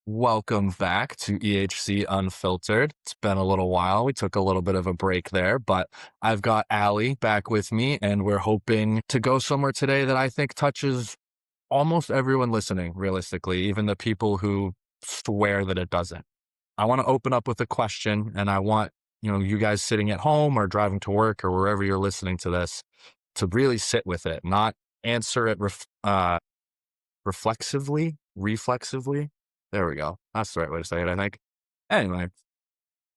Welcome back to EHC Unfiltered. It's been a little while. We took a little bit of a break there, but I've got Allie back with me, and we're hoping to go somewhere today that I think touches almost everyone listening, realistically, even the people who swear that it doesn't. I want to open up with a question, and I want, you guys sitting at home or driving to work or wherever you're listening to this to really sit with it, not answer it reflexively. There we go. That's the right way to say it, I think. Anyway,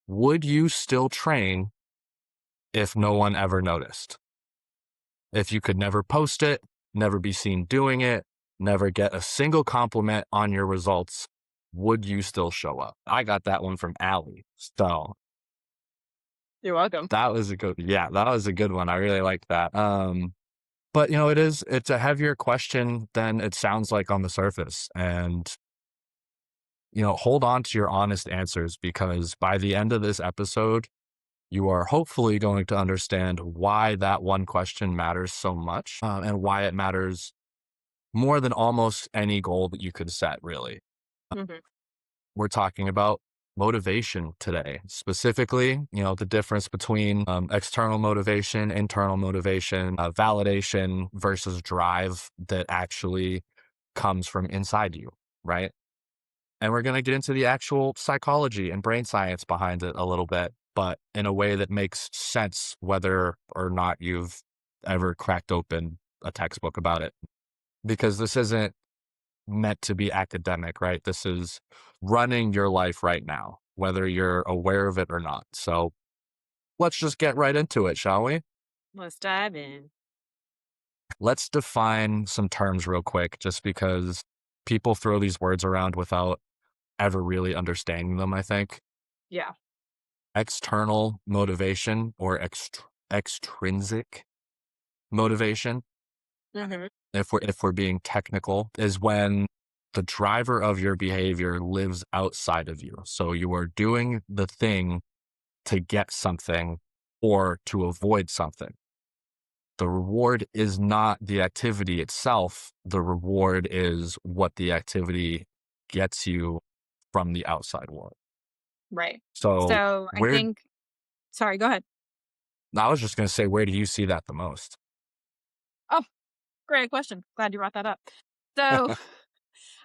would you still train if no one ever noticed? If you could never post it, never be seen doing it, never get a single compliment on your results, would you still show up? I got that one from Allie. So You're welcome. that was a good one. I really like that. But it's a heavier question than it sounds like on the surface. And hold on to your honest answers because by the end of this episode, you are hopefully going to understand why that one question matters so much and why it matters more than almost any goal that you could set, really. Mhm. We're talking about motivation today, specifically, the difference between external motivation, internal motivation, validation versus drive that actually comes from inside you, right? And we're going to get into the actual psychology and brain science behind it a little bit, but in a way that makes sense, whether or not you've ever cracked open a textbook about it. Because this isn't meant to be academic, right? This is running your life right now, whether you're aware of it or not. So let's just get right into it, shall we? Let's dive in. Let's define some terms real quick, just because people throw these words around without ever really understanding them, I think. Yeah. External motivation or extrinsic motivation, Mhm. if we're being technical, is when the driver of your behavior lives outside of you. So you are doing the thing to get something or to avoid something. The reward is not the activity itself. The reward is what the activity gets you from the outside world. Right. So So, I where think sorry, go ahead. I was just going to say, where do you see that the most? Oh, great question. Glad you brought that up. So,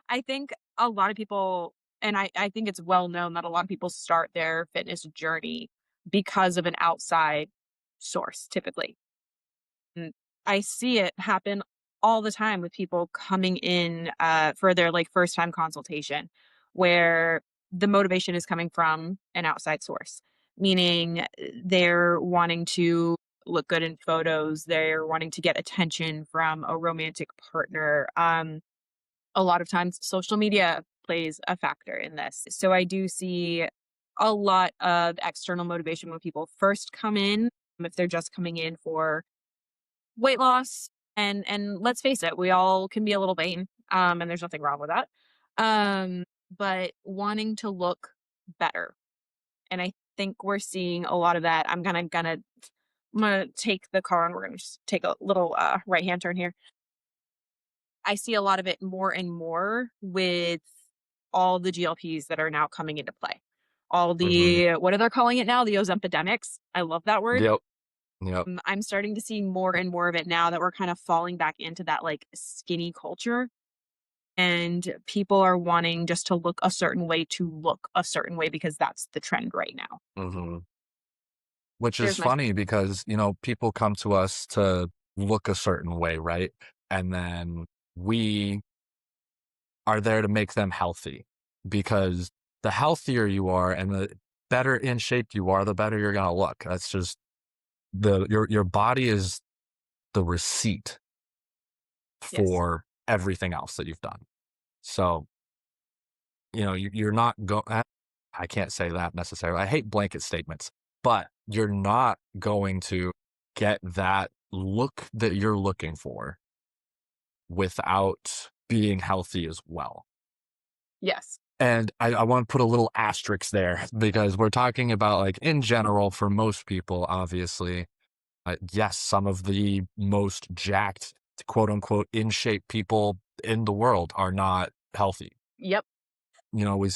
I think a lot of people and I think it's well known that a lot of people start their fitness journey because of an outside source, typically. And I see it happen all the time with people coming in, for their, like, first time consultation, where the motivation is coming from an outside source, meaning, they're wanting to look good in photos, they're wanting to get attention from a romantic partner, a lot of times social media plays a factor in this. So I do see a lot of external motivation when people first come in, if they're just coming in for weight loss, and let's face it, we all can be a little vain, and there's nothing wrong with that. But wanting to look better, and I think we're seeing a lot of that. I'm gonna take the car and we're gonna just take a little right-hand turn here. I see a lot of it more and more with all the GLPs that are now coming into play. All Hmm. the what are they calling it now? The Ozempidemics. I love that word. Yep. Yep. I'm starting to see more and more of it now that we're kind of falling back into that, like, skinny culture, and people are wanting just to look a certain way to look a certain way because that's the trend right now. Hmm. Which is There's my funny because, people come to us to look a certain way, right? And then we are there to make them healthy because the healthier you are and the better in shape you are, the better you're going to look. That's just your body is the receipt yes. for everything else that you've done. So, you're not going, I can't say that necessarily. I hate blanket statements, but you're not going to get that look that you're looking for without being healthy as well. Yes. And I want to put a little asterisk there because we're talking about, like, in general, for most people, obviously, yes, some of the most jacked, quote unquote, in shape people in the world are not healthy. Yep. we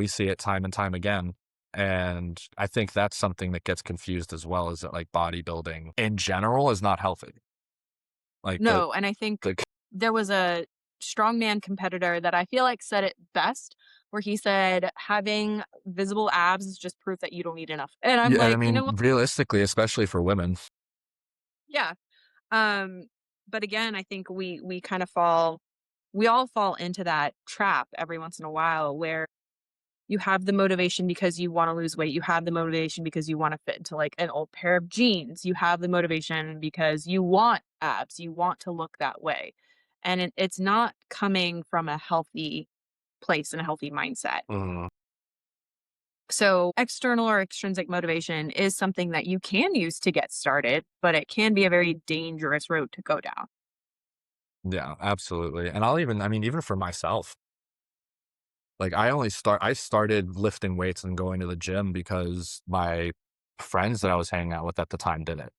see it time and time again. And I think that's something that gets confused as well, is that like bodybuilding in general is not healthy. Like No, and I think the there was a strongman competitor that I feel like said it best, where he said, "Having visible abs is just proof that you don't eat enough." And I'm yeah, and I like, "You mean know what? realistically, especially for women. Yeah." Um, but again, I think we kind of fall we all fall into that trap every once in a while where you have the motivation because you wanna lose weight, you have the motivation because you wanna fit into, like, an old pair of jeans, you have the motivation because you want abs, you want to look that way, and it's not coming from a healthy place and a healthy mindset. Mhm. So, external or extrinsic motivation is something that you can use to get started, but it can be a very dangerous road to go down. Yeah, absolutely. And I mean, even for myself, like I started lifting weights and going to the gym because my friends that I was hanging out with at the time did it.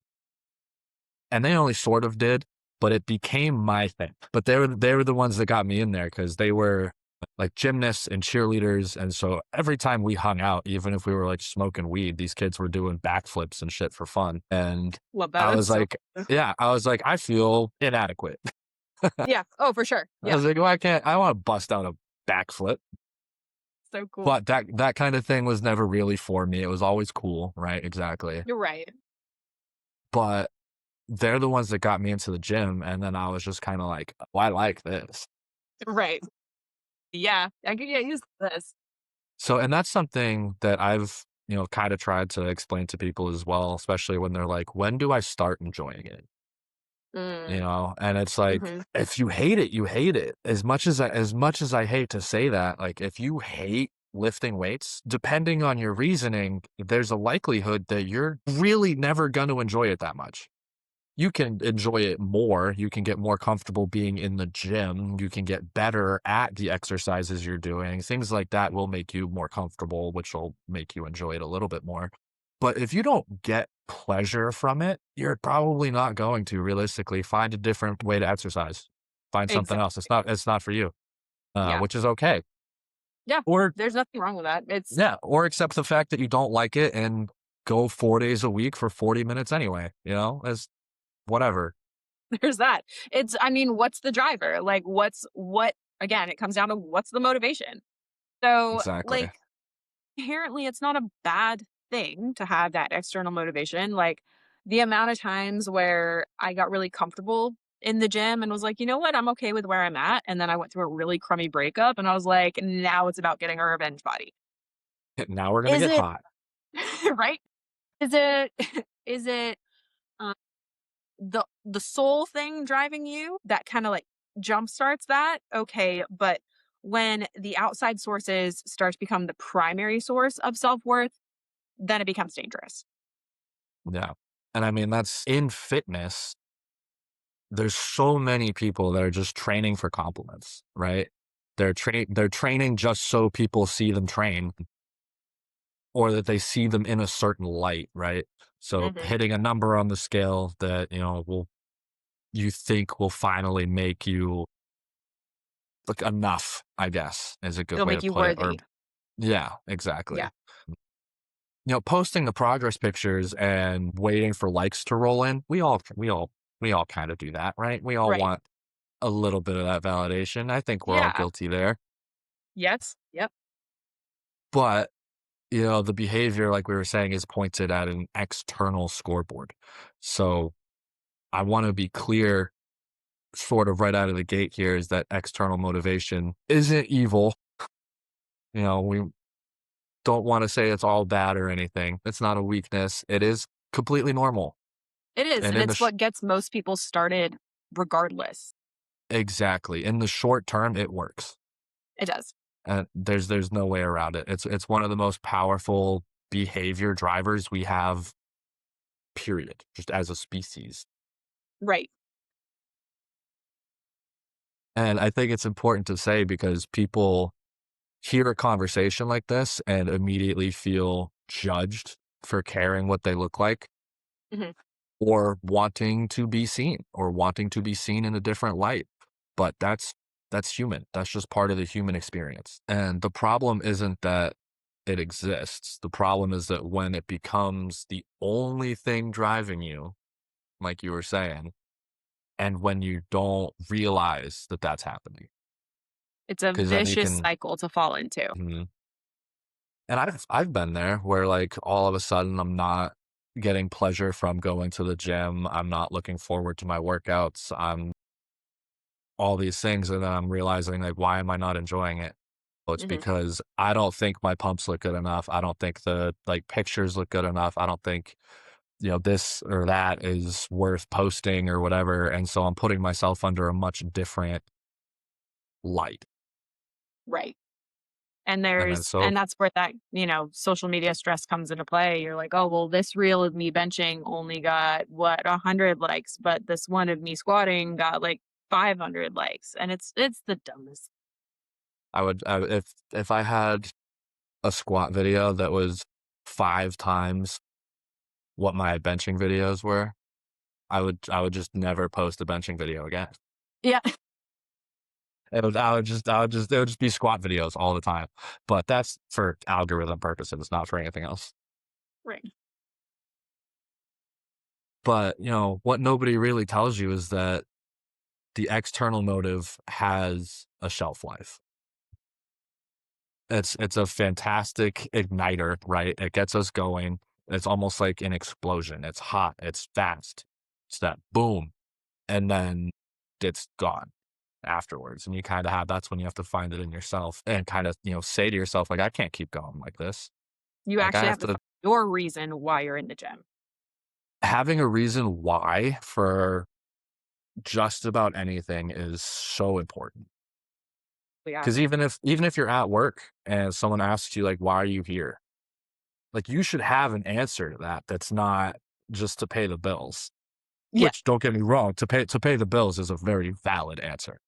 And they only sort of did, but it became my thing. But they were the ones that got me in there because they were like gymnasts and cheerleaders. And so every time we hung out, even if we were like smoking weed, these kids were doing backflips and shit for fun. And Love that, I that's was so like, cool. yeah, I was like, I feel inadequate. Yeah, oh, for sure, I yeah, was like, why can't I want to bust out a backflip? so cool. But that kind of thing was never really for me. It was always cool, right? Exactly. You're right. But they're the ones that got me into the gym, and then I was just kinda like, "Oh, I like this." Right. Yeah, I could get used to this. So and that's something that I've, kinda tried to explain to people as well, especially when they're like, "When do I start enjoying it?" Mm, And it's like, mhm. if you hate it, you hate it. As much as I hate to say that, like, if you hate lifting weights, depending on your reasoning, there's a likelihood that you're really never gonna enjoy it that much. You can enjoy it more. You can get more comfortable being in the gym. You can get better at the exercises you're doing. Things like that will make you more comfortable, which will make you enjoy it a little bit more. But if you don't get pleasure from it, you're probably not going to realistically find a different way to exercise. Find something else. Exactly. It's not for you, Yeah. which is okay. Yeah. Or There's nothing wrong with that. It's yeah, or accept the fact that you don't like it and go 4 days a week for 40 minutes anyway. As whatever. there's that. It's I mean, what's the driver? Like, what again, it comes down to what's the motivation? So, Exactly. like, inherently, it's not a bad thing to have that external motivation. Like, the amount of times where I got really comfortable in the gym and was like, "You know what? I'm okay with where I'm at." And then I went through a really crummy breakup and I was like, "Now it's about getting a revenge body." Now we're gonna Is get it hot. right? Is it is it, um, the soul thing driving you that kinda, like, jumpstarts that? Okay, but when the outside sources start to become the primary source of self-worth, then it becomes dangerous. Yeah. And I mean, that's in fitness, there's so many people that are just training for compliments, right? They're training just so people see them train or that they see them in a certain light, right? So Mhm. hitting a number on the scale that, you think will finally make you look enough, I guess, is a good It'll way make to you put it. Or worthy. yeah, Yeah. exactly. Posting the progress pictures and waiting for likes to roll in, we all kind of do that, right? We all Right. want a little bit of that validation. I think we're all Yeah. guilty there. Yes. Yep. But, the behavior, like we were saying, is pointed at an external scoreboard. So I want to be clear, sort of right out of the gate here, is that external motivation isn't evil. We don't want to say it's all bad or anything. It's not a weakness. It is completely normal. It is, And and in the it's what gets most people started regardless. exactly. In the short term, it works. It does. And there's no way around it. It's one of the most powerful behavior drivers we have, period, just as a species. Right. And I think it's important to say because people hear a conversation like this and immediately feel judged for caring what they look like Mhm. or wanting to be seen in a different light. But That's human. That's just part of the human experience. And the problem isn't that it exists. The problem is that when it becomes the only thing driving you, like you were saying, and when you don't realize that that's happening, It's a because then you vicious can. cycle to fall into. Mhm. And I've been there where, like, all of a sudden I'm not getting pleasure from going to the gym. I'm not looking forward to my workouts. I'm all these things, and then I'm realizing, like, why am I not enjoying it? Well, it's Mhm. because I don't think my pumps look good enough. I don't think the, like, pictures look good enough. I don't think, this or that is worth posting or whatever, and so I'm putting myself under a much different light. Right. And And then so that's where that, social media stress comes into play. You're like, "Oh, well, this reel of me benching only got, what, 100 likes, but this one of me squatting got, like, 500 likes." And it's the dumbest. if I had a squat video that was 5 times what my benching videos were, I would just never post a benching video again. Yeah. It would just be squat videos all the time, but that's for algorithm purposes, not for anything else. Right. But, what nobody really tells you is that the external motive has a shelf life. It's a fantastic igniter, right? It gets us going. It's almost like an explosion. It's hot, it's fast. It's that boom, and then it's gone afterwards. And you kinda have that's when you have to find it in yourself and kinda, say to yourself, like, "I can't keep going like this." You Like, I actually have have to to find your reason why you're in the gym. having a reason why for just about anything is so important. Yeah. Because even if you're at work and someone asks you, like, "Why are you here?" Like, you should have an answer to that that's not just to pay the bills, Yeah. which, don't get me wrong, to pay the bills is a very valid answer.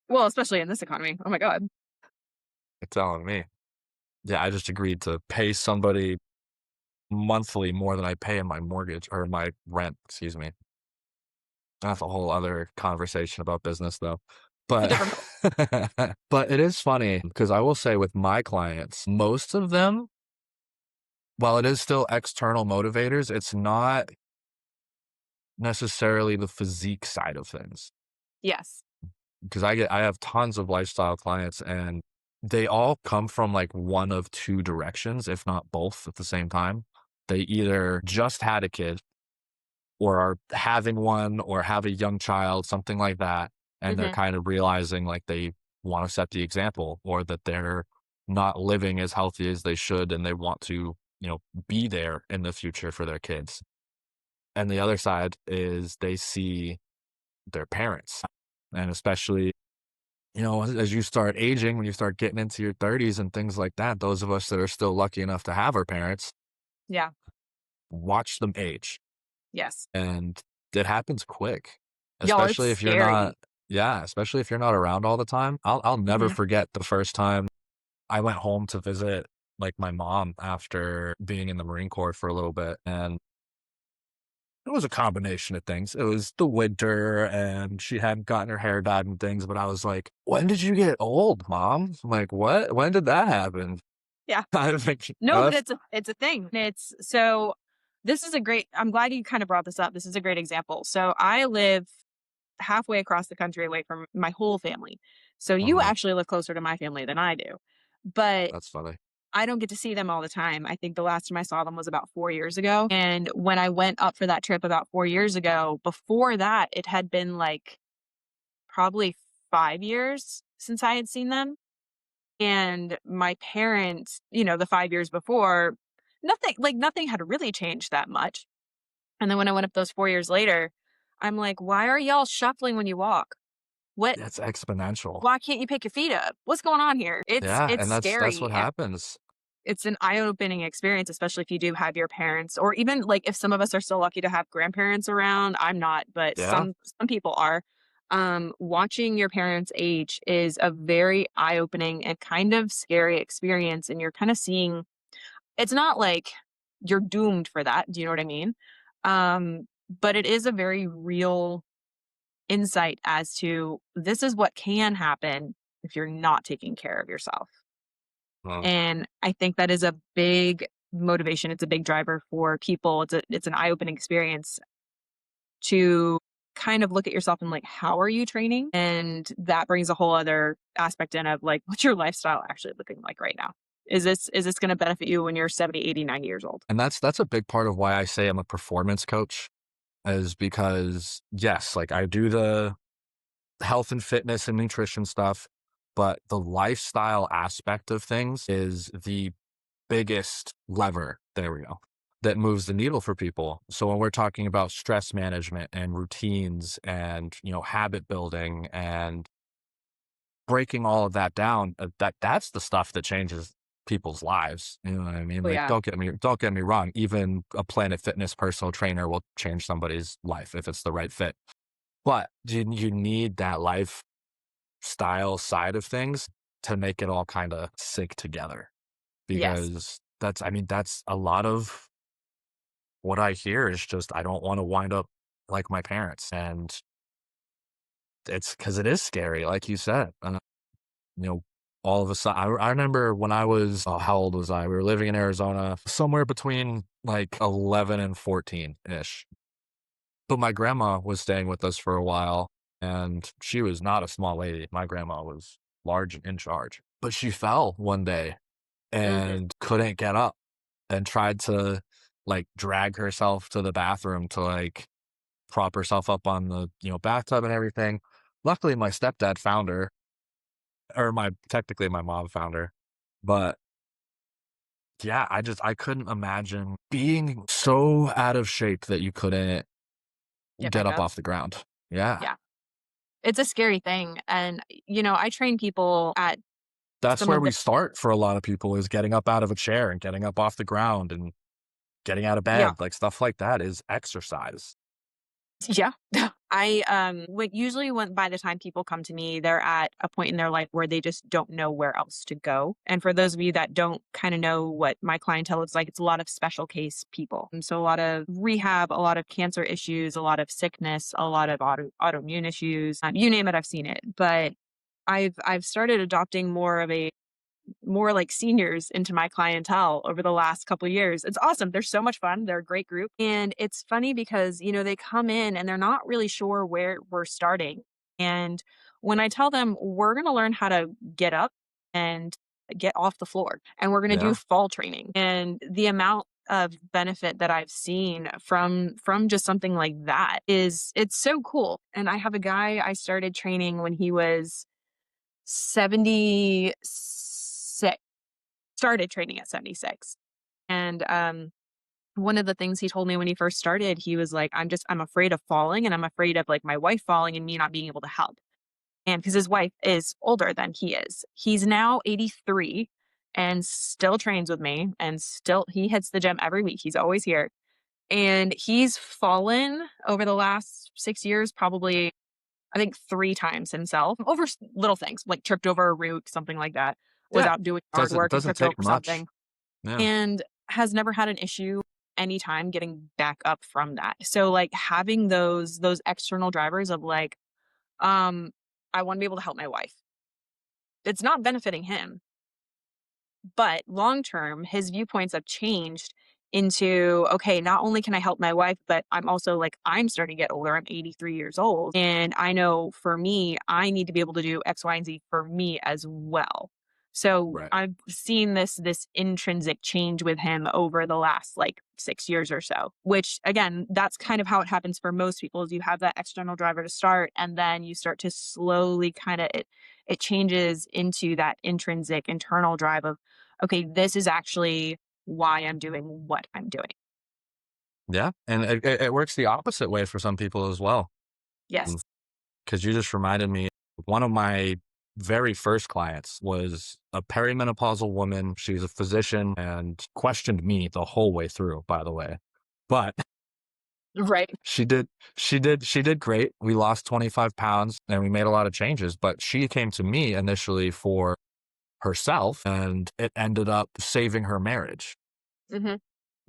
Well, especially in this economy. Oh my god. You're telling me. Yeah, I just agreed to pay somebody monthly more than I pay in my mortgage or my rent, excuse me. That's a whole other conversation about business though. It's a But different but it is funny because I will say with my clients, most of them, while it is still external motivators, it's not necessarily the physique side of things. Yes. Because I have tons of lifestyle clients and they all come from like one of two directions, if not both at the same time. They either just had a kid or are having one or have a young child, something like that, and they're Mhm. kind of realizing like they want to set the example or that they're not living as healthy as they should and they want to, be there in the future for their kids. And the other side is they see their parents. And especially, as you start aging, when you start getting into your 30s and things like that, those of us that are still lucky enough to have our parents, Yeah. watch them age. Yes. And it happens quick, Y'all, it's especially if you're not scary. yeah, especially if you're not around all the time. I'll never Mhm. forget the first time I went home to visit, like, my mom after being in the Marine Corps for a little bit, and it was a combination of things. It was the winter, and she hadn't gotten her hair dyed and things, but I was like, "When did you get old, mom?" I'm like, "What? When did that happen?" Yeah. I was like, No, but "That's." it's a thing. It's so this is a great I'm glad you kind of brought this up. This is a great example. So I live halfway across the country away from my whole family. So you Mhm, actually live closer to my family than I do. But that's funny. I don't get to see them all the time. I think the last time I saw them was about 4 years ago. And when I went up for that trip about 4 years ago, before that, it had been like probably 5 years since I had seen them. And my parents, the 5 years before, nothing had really changed that much. And then when I went up those 4 years later, I'm like, "Why are y'all shuffling when you walk? What It's exponential. why can't you pick your feet up? What's going on here?" Yeah, It's and that's scary, what and happens. it's an eye-opening experience, especially if you do have your parents or even, like, if some of us are still lucky to have grandparents around. I'm not, but Yeah. some people are. Watching your parents age is a very eye-opening and kind of scary experience, and you're kinda seeing it's not like you're doomed for that, do you know what I mean? But it is a very real insight as to this is what can happen if you're not taking care of yourself. Well, And I think that is a big motivation. It's a big driver for people. It's an eye-opening experience to kind of look at yourself and like, how are you training? And that brings a whole other aspect in of like, what's your lifestyle actually looking like right now? Is this going to benefit you when you're 70, 80, 90 years old? and that's a big part of why I say I'm a performance coach, is because yes, like I do the health and fitness and nutrition stuff, but the lifestyle aspect of things is the biggest lever, there we go, that moves the needle for people. So when we're talking about stress management and routines and, habit building and breaking all of that down, that's the stuff that changes people's lives. You know what I mean? Oh Like, yeah. don't get me wrong. Even a Planet Fitness personal trainer will change somebody's life if it's the right fit. But you need that lifestyle side of things to make it all kind of sync together, Yes. because that's a lot of what I hear is just I don't want to wind up like my parents, and it's because it is scary, like you said. You know, all of a sudden, I remember when I was, oh, how old was I? We were living in Arizona, somewhere between like 11 and 14 ish. But my grandma was staying with us for a while, and she was not a small lady. My grandma was large and in charge, but she fell one day Mhm. and couldn't get up and tried to like drag herself to the bathroom to like prop herself up on the, bathtub and everything. Luckily, my stepdad found her, or technically my mom found her. But yeah, I couldn't imagine being so out of shape that you couldn't Get get back up up. off the ground. Yeah. Yeah. It's a scary thing. And, I train people at That's some where of we the start for a lot of people, is getting up out of a chair and getting up off the ground and getting out of yeah. bed, like stuff like that is exercise. Yeah. When by the time people come to me, they're at a point in their life where they just don't know where else to go. And for those of you that don't kind of know what my clientele is like, it's a lot of special case people. And so a lot of rehab, a lot of cancer issues, a lot of sickness, a lot of autoimmune issues. You name it, I've seen it. But I've started adopting more like seniors into my clientele over the last couple of years. It's awesome. They're so much fun. They're a great group. And it's funny because, they come in and they're not really sure where we're starting. And when I tell them we're going to learn how to get up and get off the floor and we're going to do Yeah. fall training, and the amount of benefit that I've seen from just something like that is it's so cool. And I have a guy I started training when he was 76, started training at 76. And one of the things he told me when he first started, he was like, I'm afraid of falling and I'm afraid of like my wife falling and me not being able to help. And because his wife is older than he is. He's now 83 and still trains with me, and still he hits the gym every week. He's always here. And he's fallen over the last 6 years, probably I think 3 times himself over little things, like tripped over a root, something like that, was Yeah. out doing yard Doesn't work and doesn't tripped take over much. something, Yeah. and has never had an issue anytime getting back up from that. So, like, having those external drivers of, like, um, I wanna be able to help my wife. It's not benefiting him, but long term, his viewpoints have changed into, okay, not only can I help my wife, but I'm also like, I'm starting to get older. I'm 83 years old. And I know for me, I need to be able to do X, Y, and Z for me as well. So Right. I've seen this intrinsic change with him over the last like 6 years or so, which again, that's kind of how it happens for most people is you have that external driver to start and then you start to slowly kind of it changes into that intrinsic internal drive of okay, this is actually why I'm doing what I'm doing. Yeah. And it works the opposite way for some people as well. Yes. Because you just reminded me, one of my very first clients was a perimenopausal woman. She's a physician and questioned me the whole way through, by the way. But Right. she did great. We lost 25 pounds and we made a lot of changes, but she came to me initially for herself, and it ended up saving her marriage Mhm.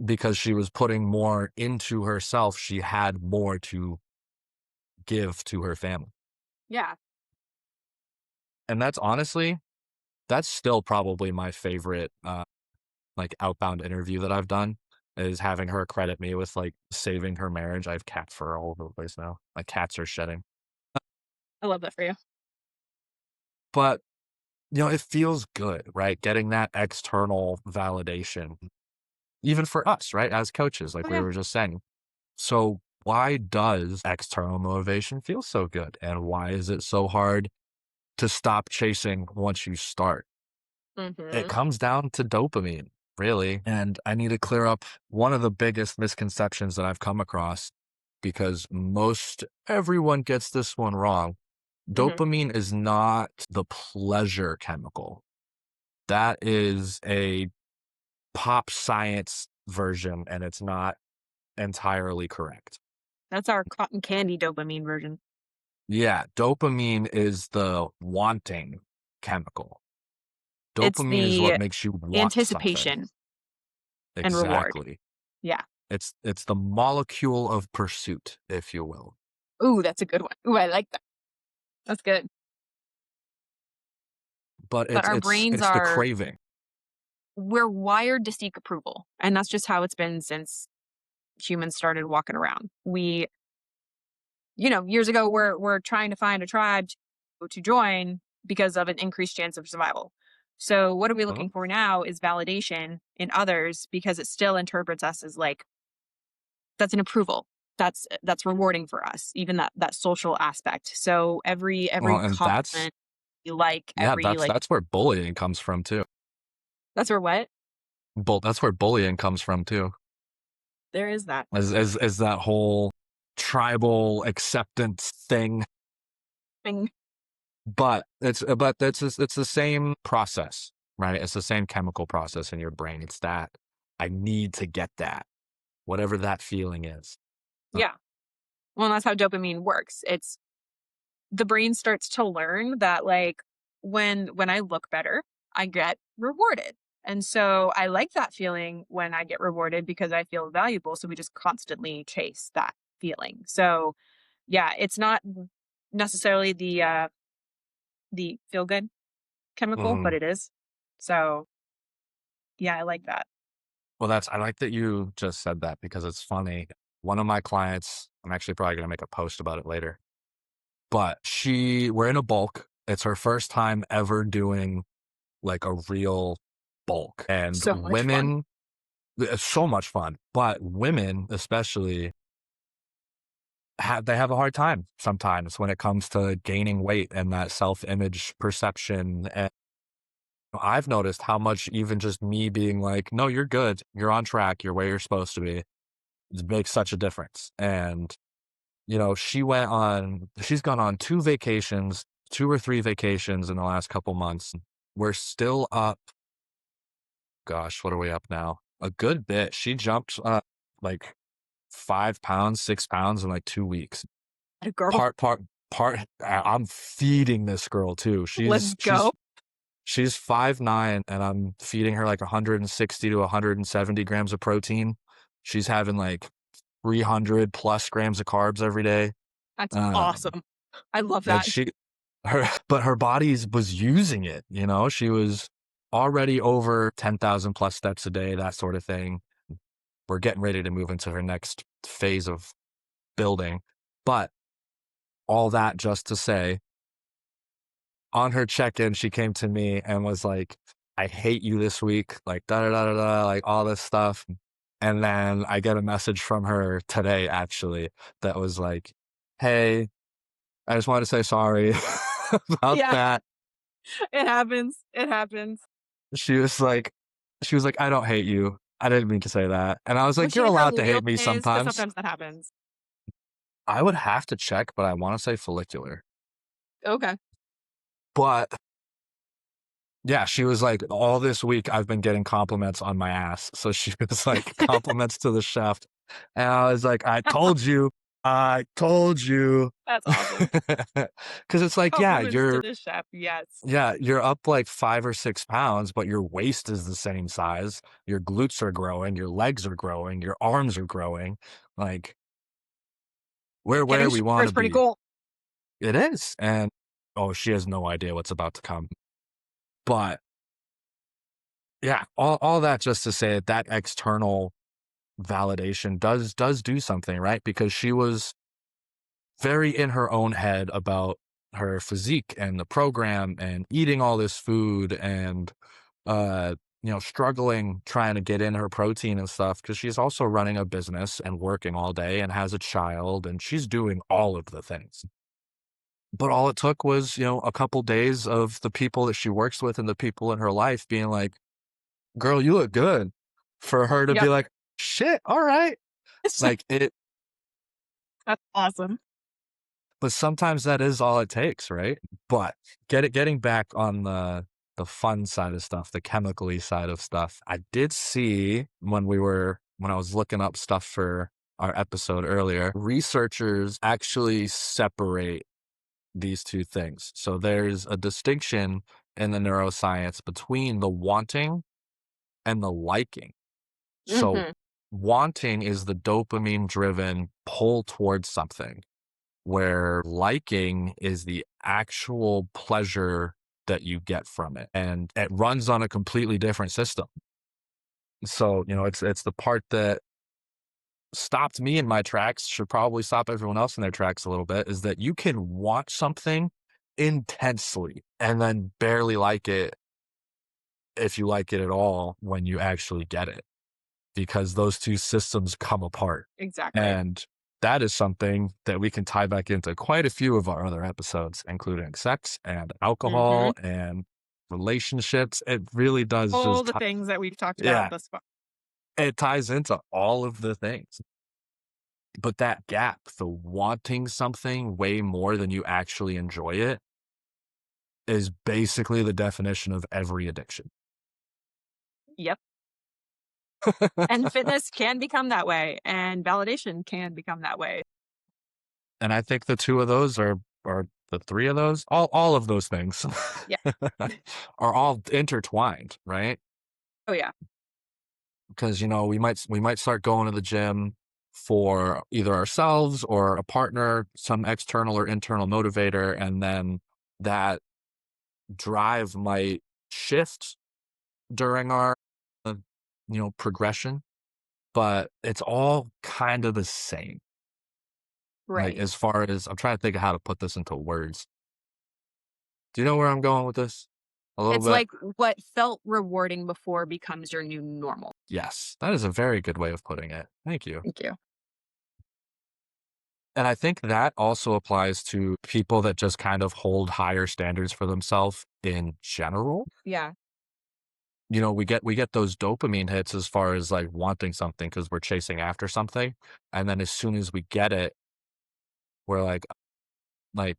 because she was putting more into herself. She had more to give to her family. Yeah. And that's honestly, that's still probably my favorite, like outbound interview that I've done is having her credit me with like saving her marriage. I have cat fur all over the place now. My cats are shedding. I love that for you. But, it feels good, right? Getting that external validation, even for us, right? As coaches, Oh, like we yeah. were just saying. So, why does external motivation feel so good? And why is it so hard to stop chasing once you start? It Mhm. comes down to dopamine, really. And I need to clear up one of the biggest misconceptions that I've come across because most everyone gets this one wrong. Mhm. Dopamine is not the pleasure chemical. That is a pop science version, and it's not entirely correct. That's our cotton candy dopamine version. Yeah, dopamine is the wanting chemical. It's Dopamine is what the makes you want something. anticipation and reward. Exactly. Yeah. It's the molecule of pursuit, if you will. Ooh, that's a good one. Ooh, I like that. That's good. But But it's our it's brains it's the are craving. we're wired to seek approval, and that's just how it's been since humans started walking around. Years ago, we're trying to find a tribe to join because of an increased chance of survival. So what are we Mhm. looking for now is validation in others because it still interprets us as like that's an approval. That's rewarding for us, even that social aspect. So Well, every and that's compliment you like, yeah, every that's like that's where bullying comes from too. that's where what? That's where bullying comes from too. There is that As that whole tribal acceptance thing, thing. but it's the same process, right? It's the same chemical process in your brain. It's that I need to get that, whatever that feeling is. Uh, Yeah. Well, that's how dopamine works. It's the brain starts to learn that like when I look better, I get rewarded. And so I like that feeling when I get rewarded because I feel valuable. So we just constantly chase that feeling. So yeah, it's not necessarily the feel good chemical, but mhm. it is. So yeah, I like that. Well, I like that you just said that because it's funny. One of my clients, I'm actually probably going to make a post about it later, but we're in a bulk. It's her first time ever doing like a real bulk. And So much fun. women, it's so much fun, but women especially they have a hard time sometimes when it comes to gaining weight and that self-image perception. And I've noticed how much even just me being like, no, you're good. You're on track. You're where you're supposed to be. It makes such a difference. And, she's gone on 2 vacations, 2 or 3 vacations in the last couple months. We're still up. Gosh, what are we up now? A good bit. She jumped like 5 pounds, 6 pounds in like 2 weeks. A girl, Part, part, I'm feeding this girl too. let's She's go. she's she's 5'9", and I'm feeding her like 160 to 170 grams of protein. She's having like 300 plus grams of carbs every day. That's Um, awesome. I love and that. she her but her body was using it, she was already over 10,000 plus steps a day, that sort of thing. We're getting ready to move into her next phase of building. But all that just to say, on her check-in, she came to me and was like, I hate you this week, like da da da da da, like all this stuff. And then I get a message from her today, actually, that was like, hey, I just wanted to say sorry about Yeah, that. it happens. It happens. She was like, I don't hate you. I didn't mean to say that. And I was Was like, she you're in her allowed to luteal hate me phase? Because sometimes. sometimes that happens. I would have to check, but I want to say follicular. Okay. But yeah, she was like, all this week I've been getting compliments on my ass. So she was like, compliments to the chef. And I was like, I told you. I told you. That's awesome. Cause it's like, Compliments to the chef, yes. you're up like 5 or 6 pounds, but your waist is the same size. Your glutes are growing, your legs are growing, your arms are growing. Like, We're Getting where we stronger want is to pretty be. cool. It is. And oh, she has no idea what's about to come. But yeah, all that just to say that that external validation does do something, right? Because she was very in her own head about her physique and the program and eating all this food and uh struggling trying to get in her protein and stuff because she's also running a business and working all day and has a child and she's doing all of the things. But all it took was, a couple days of the people that she works with and the people in her life being like, "Girl, you look good." For her to be Yep. like, "Shit, all right." Like it, That's awesome. but sometimes that is all it takes, right? But getting back on the fun side of stuff, the chemically side of stuff, I did see when I was looking up stuff for our episode earlier, researchers actually separate these two things. So there's a distinction in the neuroscience between the wanting and the liking. So Mhm. wanting is the dopamine driven pull towards something, where liking is the actual pleasure that you get from it. And it runs on a completely different system. So, it's the part that stopped me in my tracks, should probably stop everyone else in their tracks a little bit, is that you can want something intensely and then barely like it if you like it at all when you actually get it, because those two systems come apart. Exactly. And that is something that we can tie back into quite a few of our other episodes, including sex and alcohol Mhm. and relationships. It really does All just, the things that we've talked about yeah, thus far. it ties into all of the things. But that gap, the wanting something way more than you actually enjoy it, is basically the definition of every addiction. Yep. And fitness can become that way, and validation can become that way. And I think the two of those are the three of those, all of those things Yeah. are all intertwined, right? Oh, yeah. Because we might start going to the gym for either ourselves or a partner, some external or internal motivator, and then that drive might shift during our uh, progression, but it's all kind of the same. Like, Right. as far as I'm trying to think of how to put this into words. Do you know where I'm going with this? A little It's bit? like what felt rewarding before becomes your new normal. Yes, that is a very good way of putting it. Thank you. Thank you. And I think that also applies to people that just kind of hold higher standards for themselves in general. Yeah. We get those dopamine hits as far as like wanting something because we're chasing after something. And then as soon as we get it, we're like,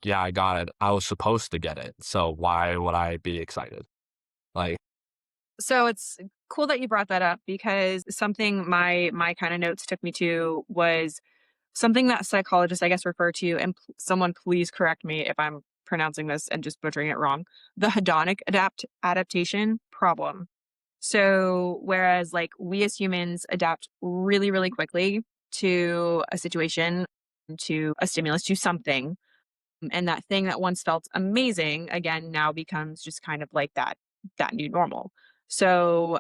yeah, I got it. I was supposed to get it. So why would I be excited? Like, So it's cool that you brought that up because something my kind of notes took me to was something that psychologists, I guess, refer to, and someone please correct me if I'm pronouncing this and just butchering it wrong. The hedonic adaptation problem. So whereas like we as humans adapt really, really quickly to a situation, to a stimulus, to something, and that thing that once felt amazing again now becomes just kind of like that new normal. So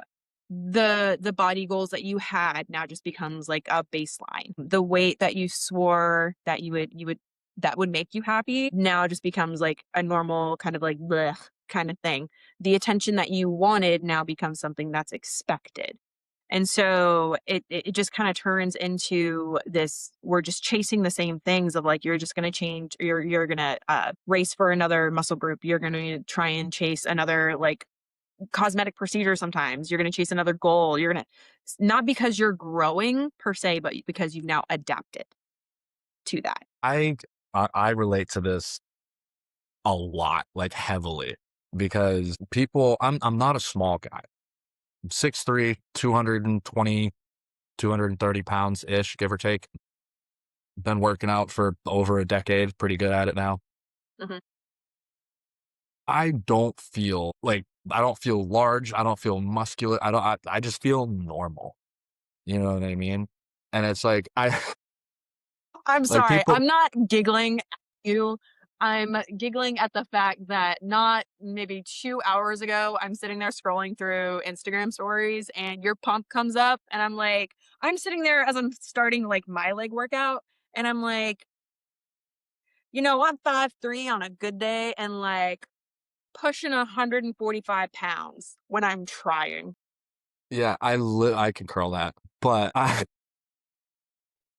the body goals that you had now just becomes like a baseline. The weight that you swore that you would that would make you happy now just becomes like a normal kind of like bleh kind of thing. The attention that you wanted now becomes something that's expected. And so it just kind of turns into this, we're just chasing the same things of like you're just going to change, you're going to race for another muscle group, you're going to try and chase another like cosmetic procedure, sometimes you're going to chase another goal, you're going to, not because you're growing per se, but because you've now adapted to that. I I relate to this a lot, like heavily, because I'm not a small guy. I'm 6'3", 220, 230 pounds ish, give or take. Been working out for over a decade, pretty good at it now. Mhm. I don't feel large. I don't feel muscular. I just feel normal. You know what I mean? And it's like, I'm Like sorry. people I'm not giggling at you. I'm giggling at the fact that not maybe 2 hours ago, I'm sitting there scrolling through Instagram stories and your pump comes up and I'm sitting there as I'm starting like my leg workout and I'm like, I'm 5'3" on a good day and like pushing 145 pounds when I'm trying. yeah, I can curl that. But I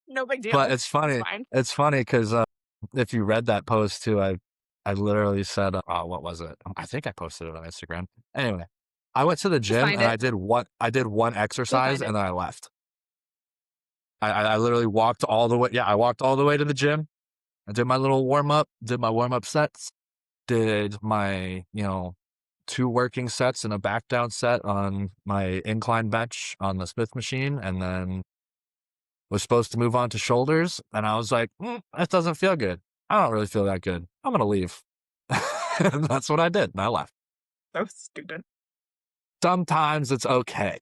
No big but deal. it's It's funny. fine. It's funny 'cause, if you read that post too, I literally said, what was it? I think I posted it on Instagram. Anyway, I went to the You'll gym find and it. I did one You'll exercise find it. and then I left. I literally walked all the way yeah, I walked all the way to the gym. I did my little warm up, did my warm up sets, did my, 2 working sets and a back down set on my incline bench on the Smith machine, and then was supposed to move on to shoulders, and I was like, that doesn't feel good. I don't really feel that good. I'm gonna leave." And that's what I did, and I left. So stupid. Sometimes it's okay.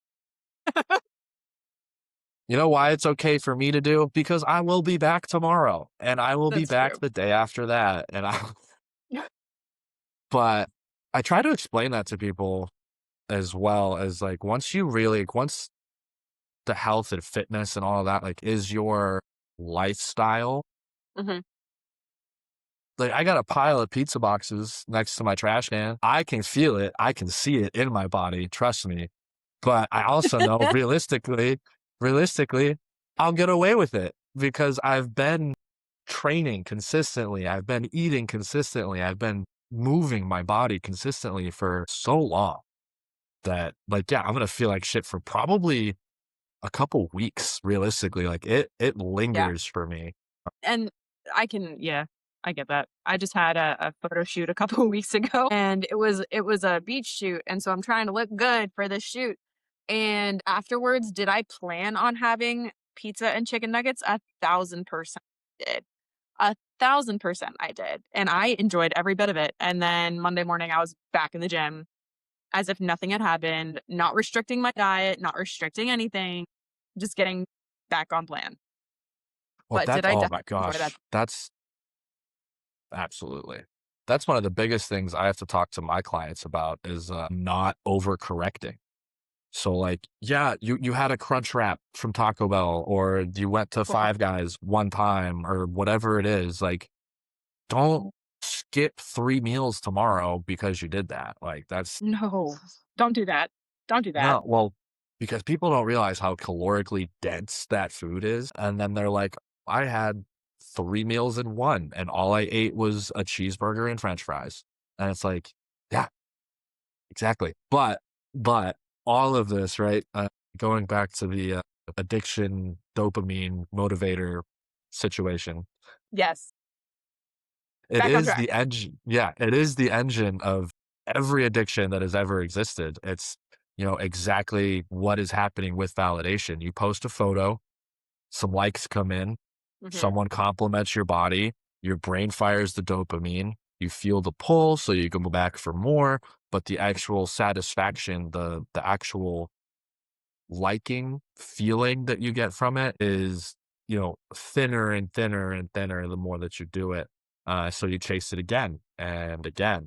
You know why it's okay for me to do? Because I will be back tomorrow, and I will be That's back true. the day after that, and I but I try to explain that to people as well as, like, once the health and fitness and all of that, like, is your lifestyle. Mhm. Like, I got a pile of pizza boxes next to my trash can. I can feel it. I can see it in my body, trust me. But I also know realistically, I'll get away with it because I've been training consistently. I've been eating consistently. I've been moving my body consistently for so long that, like, yeah, I'm gonna feel like shit for probably a couple weeks, realistically. Like, it Yeah. lingers for me. And yeah, I get that. I just had a photo shoot a couple of weeks ago and it was a beach shoot. And so I'm trying to look good for this shoot. And afterwards, did I plan on having pizza and chicken nuggets? 1,000% did. 1,000% I did. And I enjoyed every bit of it. And then Monday morning, I was back in the gym as if nothing had happened, not restricting my diet, not restricting anything, just getting back on plan. Well, But did that's I oh definitely my enjoy that? gosh. That's absolutely. That's one of the biggest things I have to talk to my clients about is, not overcorrecting. So, like, yeah, you had a crunch wrap from Taco Bell or you went to Well, Five Guys one time or whatever it is, like, don't skip 3 meals tomorrow because you did that. Like, that's no, don't do that. Don't do that. no, well, because people don't realize how calorically dense that food is, and then they're like, "I had 3 meals in one, and all I ate was a cheeseburger and french fries." And it's like, yeah, exactly. But all of this, right, going back to the, addiction, dopamine, motivator situation, Yes, it back on is the track. engine yeah, it is the engine of every addiction that has ever existed. It's, exactly what is happening with validation. You post a photo, some likes come in, Mhm. someone compliments your body, your brain fires the dopamine, you feel the pull, so you can go back for more, but the actual satisfaction, the actual liking feeling that you get from it is, thinner and thinner and thinner the more that you do it. So you chase it again and again.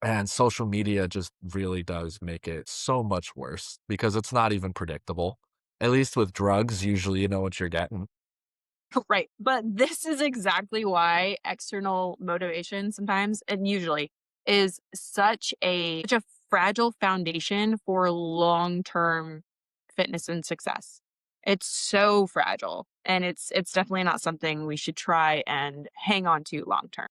And social media just really does make it so much worse because it's not even predictable. At least with drugs, usually you know what you're getting. Right. But this is exactly why external motivation sometimes and usually is such a fragile foundation for long-term fitness and success. It's so fragile and it's definitely not something we should try and hang on to long term.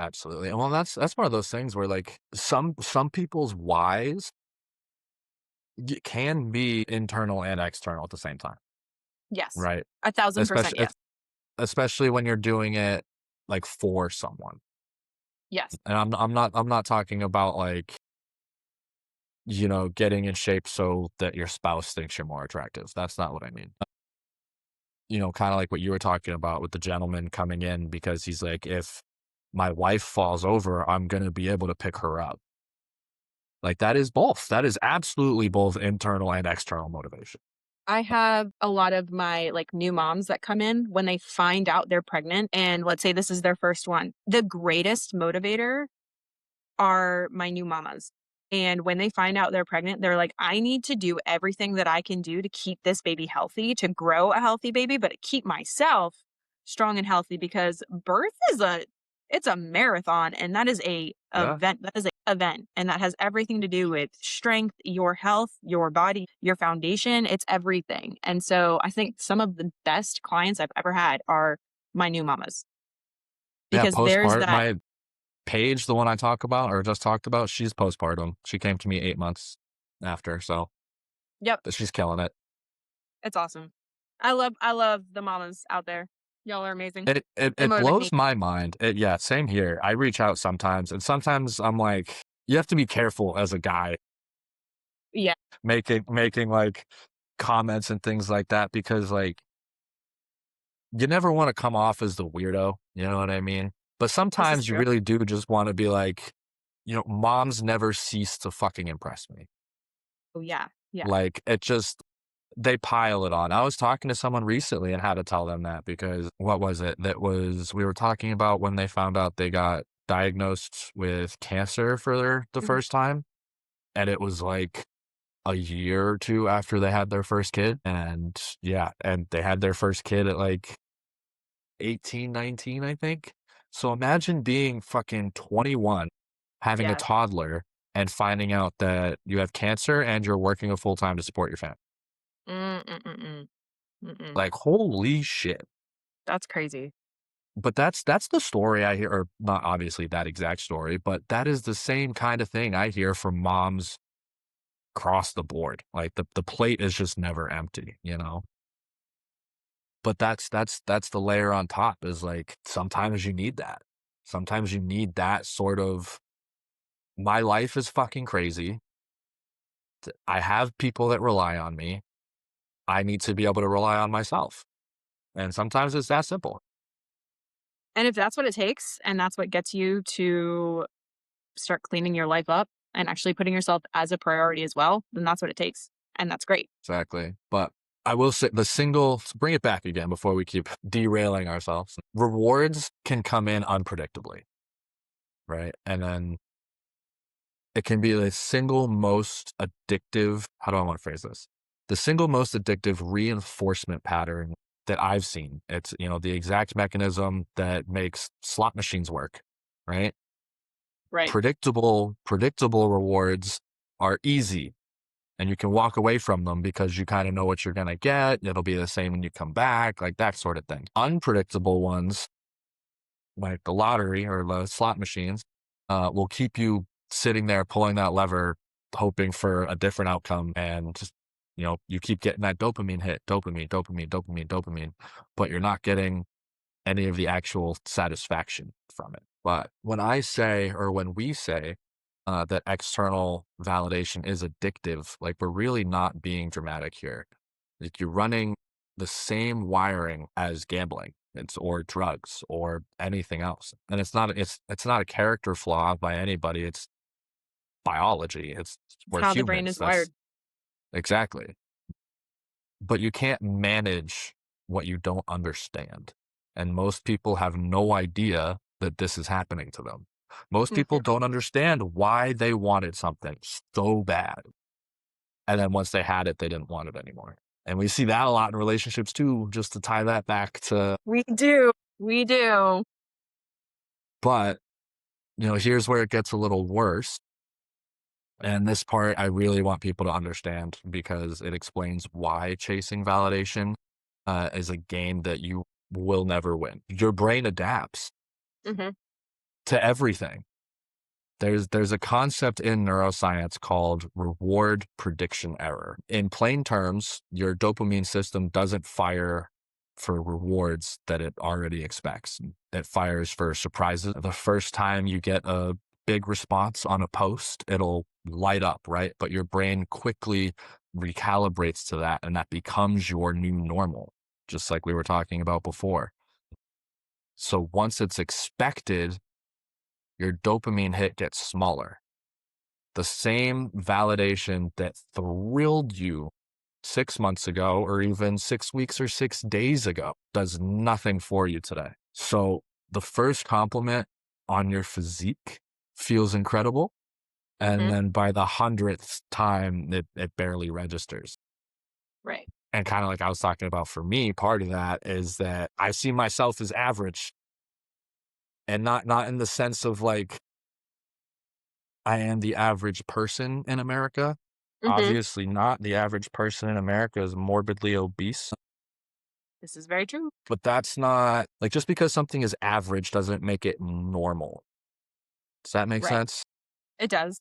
Absolutely. And well, that's one of those things where like some people's whys can be internal and external at the same time, Yes. right? 1,000% Especially yes. especially when you're doing it like for someone. Yes. And I'm not talking about like, getting in shape so that your spouse thinks you're more attractive. That's not what I mean. Kind of like what you were talking about with the gentleman coming in because he's like, if my wife falls over, I'm going to be able to pick her up. Like that is both. That is absolutely both internal and external motivation. I have a lot of my, like, new moms that come in when they find out they're pregnant, and let's say this is their first one. The greatest motivator are my new mamas. And when they find out they're pregnant, they're like, I need to do everything that I can do to keep this baby healthy, to grow a healthy baby, but to keep myself strong and healthy because birth is it's a marathon and that is a Yeah. event. That is a event. And that has everything to do with strength, your health, your body, your foundation. It's everything. And so I think some of the best clients I've ever had are my new mamas Yeah, because there's postpart that. my Paige, the one I talk about or just talked about, she's postpartum. She came to me 8 months after, so Yep. but she's killing it. It's awesome. I love the mamas out there. Y'all are amazing. They It motivate me. blows my mind. Yeah, same here. I reach out sometimes, and sometimes I'm like, you have to be careful as a guy Yeah, making, like, comments and things like that because, like, you never wanna come off as the weirdo, you know what I mean? But this is sometimes you true. really do just wanna be like, moms never cease to fucking impress me. Oh, yeah, yeah. Like, it just they pile it on. I was talking to someone recently and had to tell them that because what was it? That was we were talking about when they found out they got diagnosed with cancer for the Mhm. first time, and it was, like, a year or 2 after they had their first kid, and yeah, and they had their first kid at, like, 18, 19, I think. So imagine being fucking 21, having a Yeah. toddler, and finding out that you have cancer and you're working a full time to support your family. Mm, mm, mm, mm, mm-mm. Like, holy shit. That's crazy. But that's the story I hear, or not obviously that exact story, but that is the same kind of thing I hear from moms across the board. Like the plate is just never empty, you know? But that's the layer on top is like sometimes you need that. Sometimes you need that sort of my life is fucking crazy. I have people that rely on me. I need to be able to rely on myself. And sometimes it's that simple. And if that's what it takes, and that's what gets you to start cleaning your life up and actually putting yourself as a priority as well, then that's what it takes, and that's great. Exactly. But I will say the single to bring it back again before we keep derailing ourselves. Rewards can come in unpredictably, right? And then it can be the single most addictive, how do I want to phrase this? The single most addictive reinforcement pattern that I've seen. It's, the exact mechanism that makes slot machines work, right? Right. Predictable rewards are easy and you can walk away from them because you kind of know what you're going to get. It'll be the same when you come back, like that sort of thing. Unpredictable ones, like the lottery or the slot machines, will keep you sitting there pulling that lever, hoping for a different outcome. And just, you keep getting that dopamine hit, dopamine, dopamine, dopamine, dopamine, but you're not getting any of the actual satisfaction from it. But when I say, or when we say, that external validation is addictive, like we're really not being dramatic here. Like you're running the same wiring as gambling, or drugs or anything else, and it's not a character flaw by anybody. It's biology. It's It's we're how the brain humans. is That's wired. exactly. But you can't manage what you don't understand. And most people have no idea that this is happening to them. Most people Mhm. don't understand why they wanted something so bad. And then once they had it, they didn't want it anymore. And we see that a lot in relationships too, just to tie that back to, We do. We do. but, here's where it gets a little worse. And this part I really want people to understand because it explains why chasing validation is a game that you will never win. Your brain adapts Mhm. to everything. There's a concept in neuroscience called reward prediction error. In plain terms, your dopamine system doesn't fire for rewards that it already expects. It fires for surprises. The first time you get a big response on a post, it'll light up, right? But your brain quickly recalibrates to that and that becomes your new normal, just like we were talking about before. So once it's expected, your dopamine hit gets smaller. The same validation that thrilled you 6 months ago, or even 6 weeks or 6 days ago, does nothing for you today. So the first compliment on your physique feels incredible. And Mhm. then by the hundredth time, it barely registers. Right. And kind of like I was talking about for me, part of that is that I see myself as average, and not in the sense of like I am the average person in America. Mhm. Obviously not. The average person in America is morbidly obese, This is very true. but that's not like just because something is average doesn't make it normal. Does that make Right. sense? It does.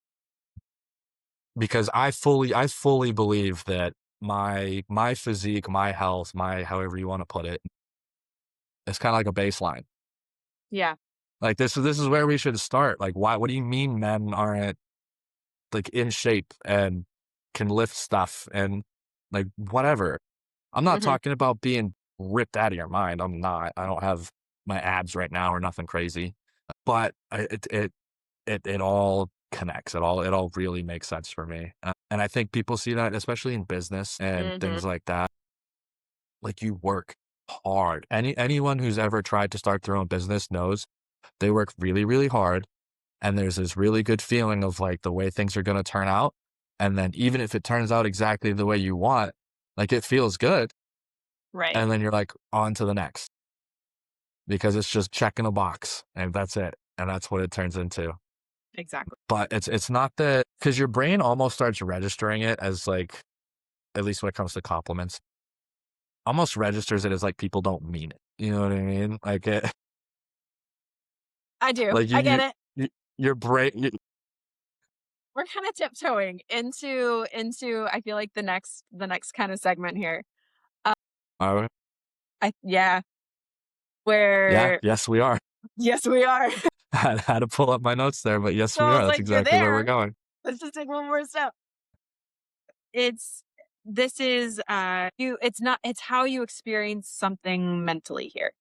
Because I fully believe that my physique, my health, my however you want to put it, is kind of like a baseline. Yeah. Like this is where we should start. Like why what do you mean men aren't like in shape and can lift stuff and like whatever. I'm not Mhm. talking about being ripped out of your mind. I'm not. I don't have my abs right now or nothing crazy. But it all connects. It all really makes sense for me. And I think people see that especially in business and Mhm. things like that. Like you work hard. Anyone who's ever tried to start their own business knows they work really, really hard, and there's this really good feeling of like the way things are going to turn out. And then even if it turns out exactly the way you want, like it feels good. Right. And then you're like on to the next because it's just checking a box and that's it. And that's what it turns into. Exactly. But it's not that because your brain almost starts registering it as like, at least when it comes to compliments, almost registers it as like people don't mean it. You know what I mean? Like it, I do. like I get it. your brain, We're kinda tiptoeing into I feel like the next kinda segment here. Uh, uh, I yeah, yeah, where yes, we are. yes, we are. Had to pull up my notes there, but yes, So we I are. was That's like, "You're exactly where we're there. going. Let's just take one more step." It's this is, it's not it's how you experience something mentally here.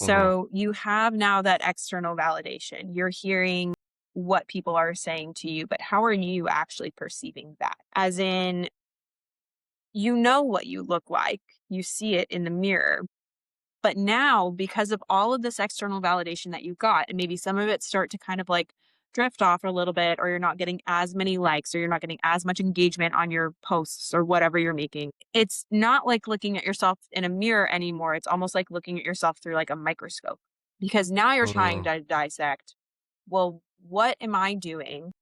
Mhm. So you have now that external validation. You're hearing what people are saying to you, but how are you actually perceiving that? As in, you know what you look like, you see it in the mirror. But now, because of all of this external validation that you got, and maybe some of it start to kind of like drift off a little bit, or you're not getting as many likes, or you're not getting as much engagement on your posts or whatever you're making. It's not like looking at yourself in a mirror anymore. It's almost like looking at yourself through like a microscope because now you're trying Mm, to dissect, well, what am I doing?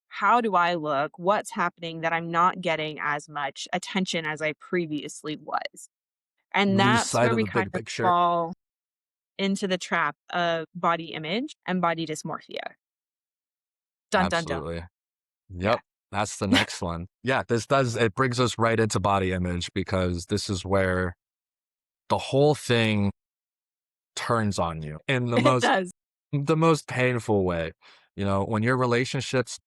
How do I look? What's happening that I'm not getting as much attention as I previously was? you And lose that's sight where of we the kind big of picture. fall into the trap of body image and body dysmorphia. Dun, dun, dun. Absolutely. Yeah. Yep. That's the next one. Yeah, it brings us right into body image because this is where the whole thing turns on you in It does. the most painful way. You know, when your relationships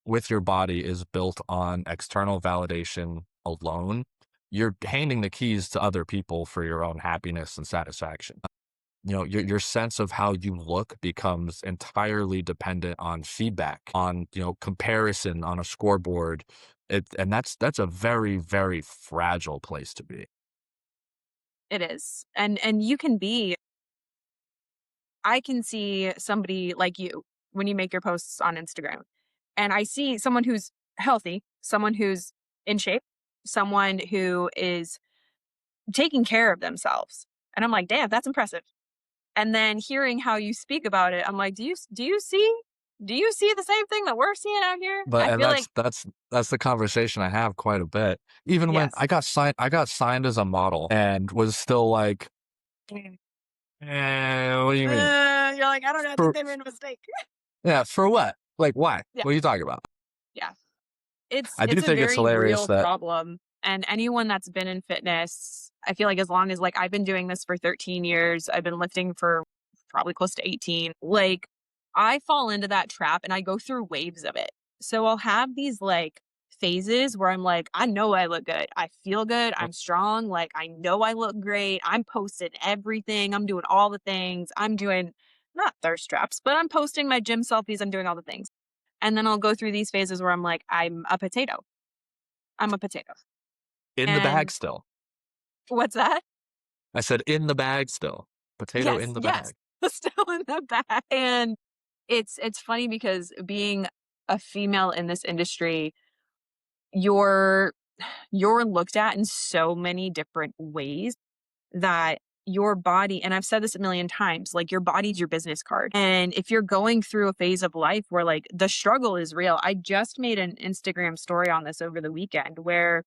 with your body is built on external validation alone, you're handing the keys to other people for your own happiness and satisfaction. You know, your sense of how you look becomes entirely dependent on feedback, on, comparison on a scoreboard. And that's a very, very fragile place to be. It is. And you can be I can see somebody like you when you make your posts on Instagram. And I see someone who's healthy, someone who's in shape, someone who is taking care of themselves. And I'm like, "Damn, that's impressive." And then hearing how you speak about it, I'm like, do you see the same thing that we're seeing out here?" But I and feel like that's the conversation I have quite a bit. Even when yes. I got signed as a model and was still like, what do you mean? You're like, "I don't know, I think For they made a mistake." yeah, for what? Like why? Yeah, What are you talking about? yeah. It's I do it's a think it's very hilarious real that problem, and anyone that's been in fitness, I feel like as long as like I've been doing this for 13 years, I've been lifting for probably close to 18. Like I fall into that trap and I go through waves of it. So I'll have these like phases where I'm like, I know I look good. I feel good. I'm strong. Like I know I look great. I'm posting everything. I'm doing all the things. I'm doing not thirst traps, but I'm posting my gym selfies. I'm doing all the things. And then I'll go through these phases where I'm like, I'm a potato. I'm a potato. In the bag And still. what's that? I said in the bag still. Potato Yes, in the yes, bag. still in the back. And it's funny because being a female in this industry, you're you're looked at in so many different ways that your body, and I've said this a million times, like your body's your business card. And if you're going through a phase of life where like the struggle is real, I just made an Instagram story on this over the weekend where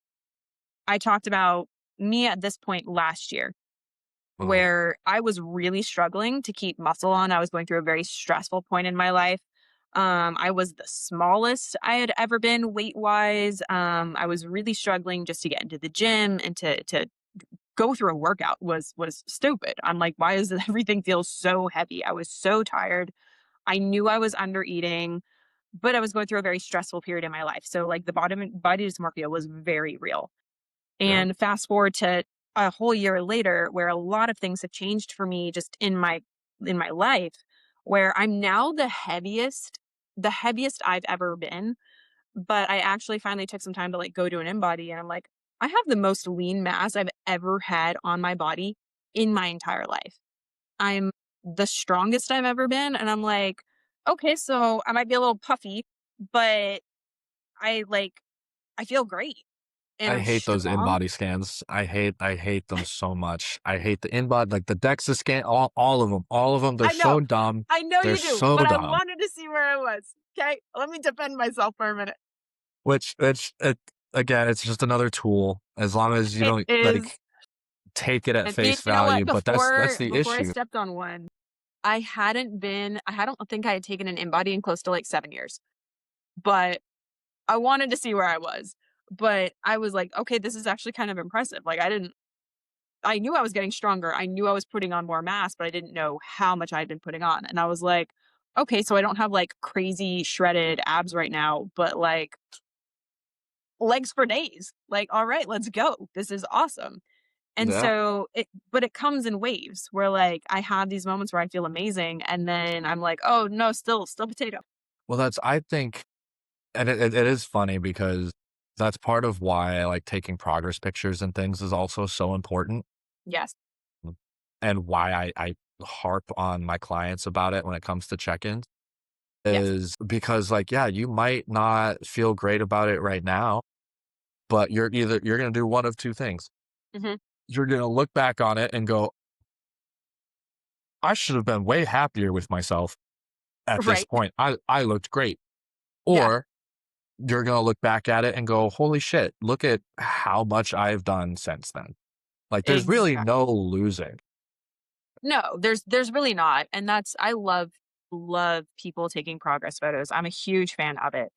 I talked about me at this point last year Mhm. where I was really struggling to keep muscle on. I was going through a very stressful point in my life. I was the smallest I had ever been weight wise. I was really struggling just to get into the gym and to go through a workout was stupid. I'm like, why does everything feel so heavy? I was so tired. I knew I was under eating, but I was going through a very stressful period in my life. So like the body dysmorphia was very real. Yeah. And fast forward to a whole year later where a lot of things have changed for me just in my life where I'm now the heaviest I've ever been, but I actually finally took some time to like go to an in body and I'm like, I have the most lean mass I've ever had on my body in my entire life. I'm the strongest I've ever been and I'm like, okay, so I might be a little puffy, but I like I feel great and I I'm hate those strong. in-body scans. I hate them so much. I hate the in-body, like the DEXA scan, all of them, all of them. They're I know. so dumb. I know They're you do, so but I dumb. wanted to see where I was. Okay? Let me defend myself for a minute. Which again, it's just another tool. As long as you It don't is like take it at and face you know what? value. But that's the Before I issue. stepped on one, I don't think I had taken an in-body in close to like 7 years, but I wanted to see where I was. But I was like, "Okay, this is actually kind of impressive." Like, I knew I was getting stronger. I knew I was putting on more mass, but I didn't know how much I had been putting on. And I was like, "Okay, so I don't have like crazy shredded abs right now, but like legs for days. Like, all right, let's go. This is awesome." And Yeah. so but it comes in waves where like I have these moments where I feel amazing and then I'm like, "Oh no, still potato." Well, that's I think, and it is funny because that's part of why I like taking progress pictures and things is also so important, Yes. and why I harp on my clients about it when it comes to check-ins Yes. is because like, yeah, you might not feel great about it right now, but you're gonna do one of 2 things. Mhm. You're gonna look back on it and go, "I should have been way happier with myself at this Right. point. I looked great." Yeah. Or you're gonna look back at it and go, "Holy shit, look at how much I've done since then." Like, there's really Exactly. no losing. No, there's really not. And that's I love people taking progress photos. I'm a huge fan of it.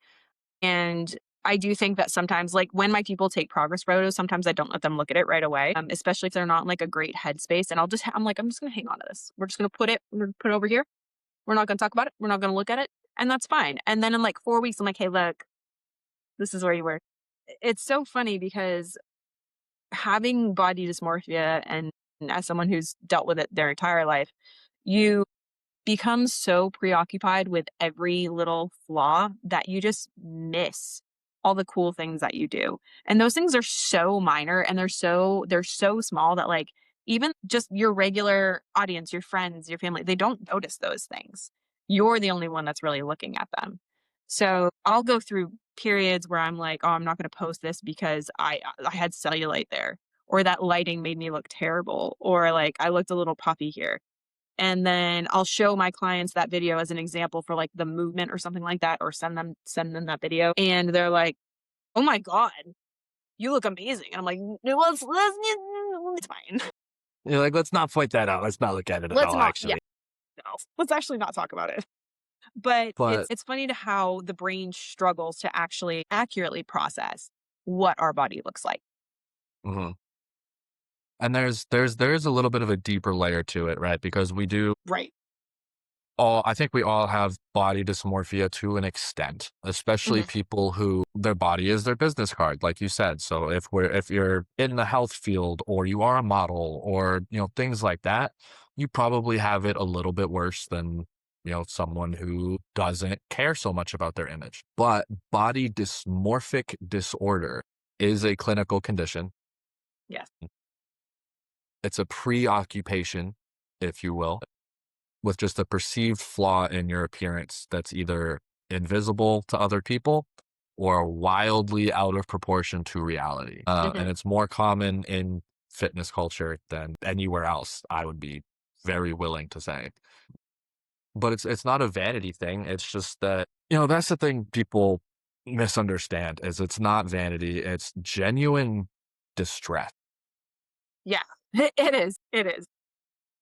And I do think that sometimes, like when my people take progress photos, sometimes I don't let them look at it right away, especially if they're not in like a great headspace. And I'm like, I'm just gonna hang on to this. We're gonna put it over here. We're not gonna talk about it. We're not gonna look at it, and that's fine. And then in like 4 weeks, I'm like, hey, look, this is where you were. It's so funny because having body dysmorphia and as someone who's dealt with it their entire life, you become so preoccupied with every little flaw that you just miss all the cool things that you do. And those things are so minor and they're so small that like even just your regular audience, your friends, your family, they don't notice those things. You're the only one that's really looking at them. So I'll go through periods where I'm like, oh, I'm not going to post this because I had cellulite there, or that lighting made me look terrible, or like I looked a little puffy here, and then I'll show my clients that video as an example for like the movement or something like that, or send them that video, and they're like, "Oh my god, you look amazing." And I'm like, "No, it's fine. You're like, "Let's not point that out. Let's not look at it at Let's all, not, yeah, actually." no, let's actually not talk about it." But But it's funny to how the brain struggles to actually accurately process what our body looks like. mhm. And there's a little bit of a deeper layer to it, right? Because we do Right. all I think we all have body dysmorphia to an extent, especially Mhm. people who their body is their business card, like you said. So if you're in the health field or you are a model or, things like that, you probably have it a little bit worse than, someone who doesn't care so much about their image. But body dysmorphic disorder is a clinical condition. Yes. It's a preoccupation, if you will, with just a perceived flaw in your appearance that's either invisible to other people or wildly out of proportion to reality. Mhm. And it's more common in fitness culture than anywhere else, I would be very willing to say. But it's not a vanity thing. It's just that, that's the thing people misunderstand is it's not vanity, it's genuine distress. Yeah. It is. It is.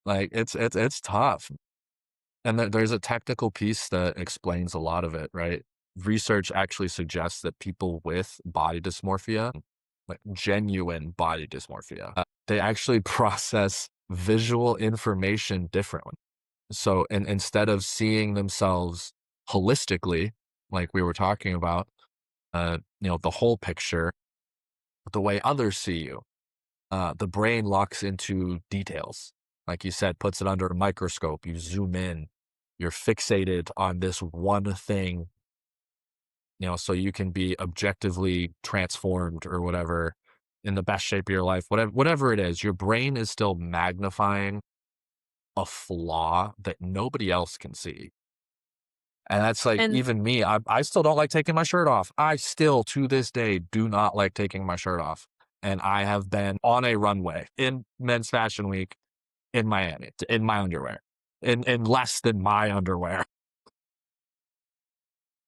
Like it's tough. And there's a technical piece that explains a lot of it, right? Research actually suggests that people with body dysmorphia, like genuine body dysmorphia, they actually process visual information differently. So, instead of seeing themselves holistically, like we were talking about, the whole picture, the way others see you, the brain locks into details. Like you said, puts it under a microscope. You zoom in. You're fixated on this one thing, so you can be objectively transformed or whatever in the best shape of your life. Whatever it is, your brain is still magnifying a flaw that nobody else can see. And that's like And even me. I still don't like taking my shirt off. I still to this day do not like taking my shirt off. And I have been on a runway in Men's Fashion Week in Miami in my underwear, in less than my underwear.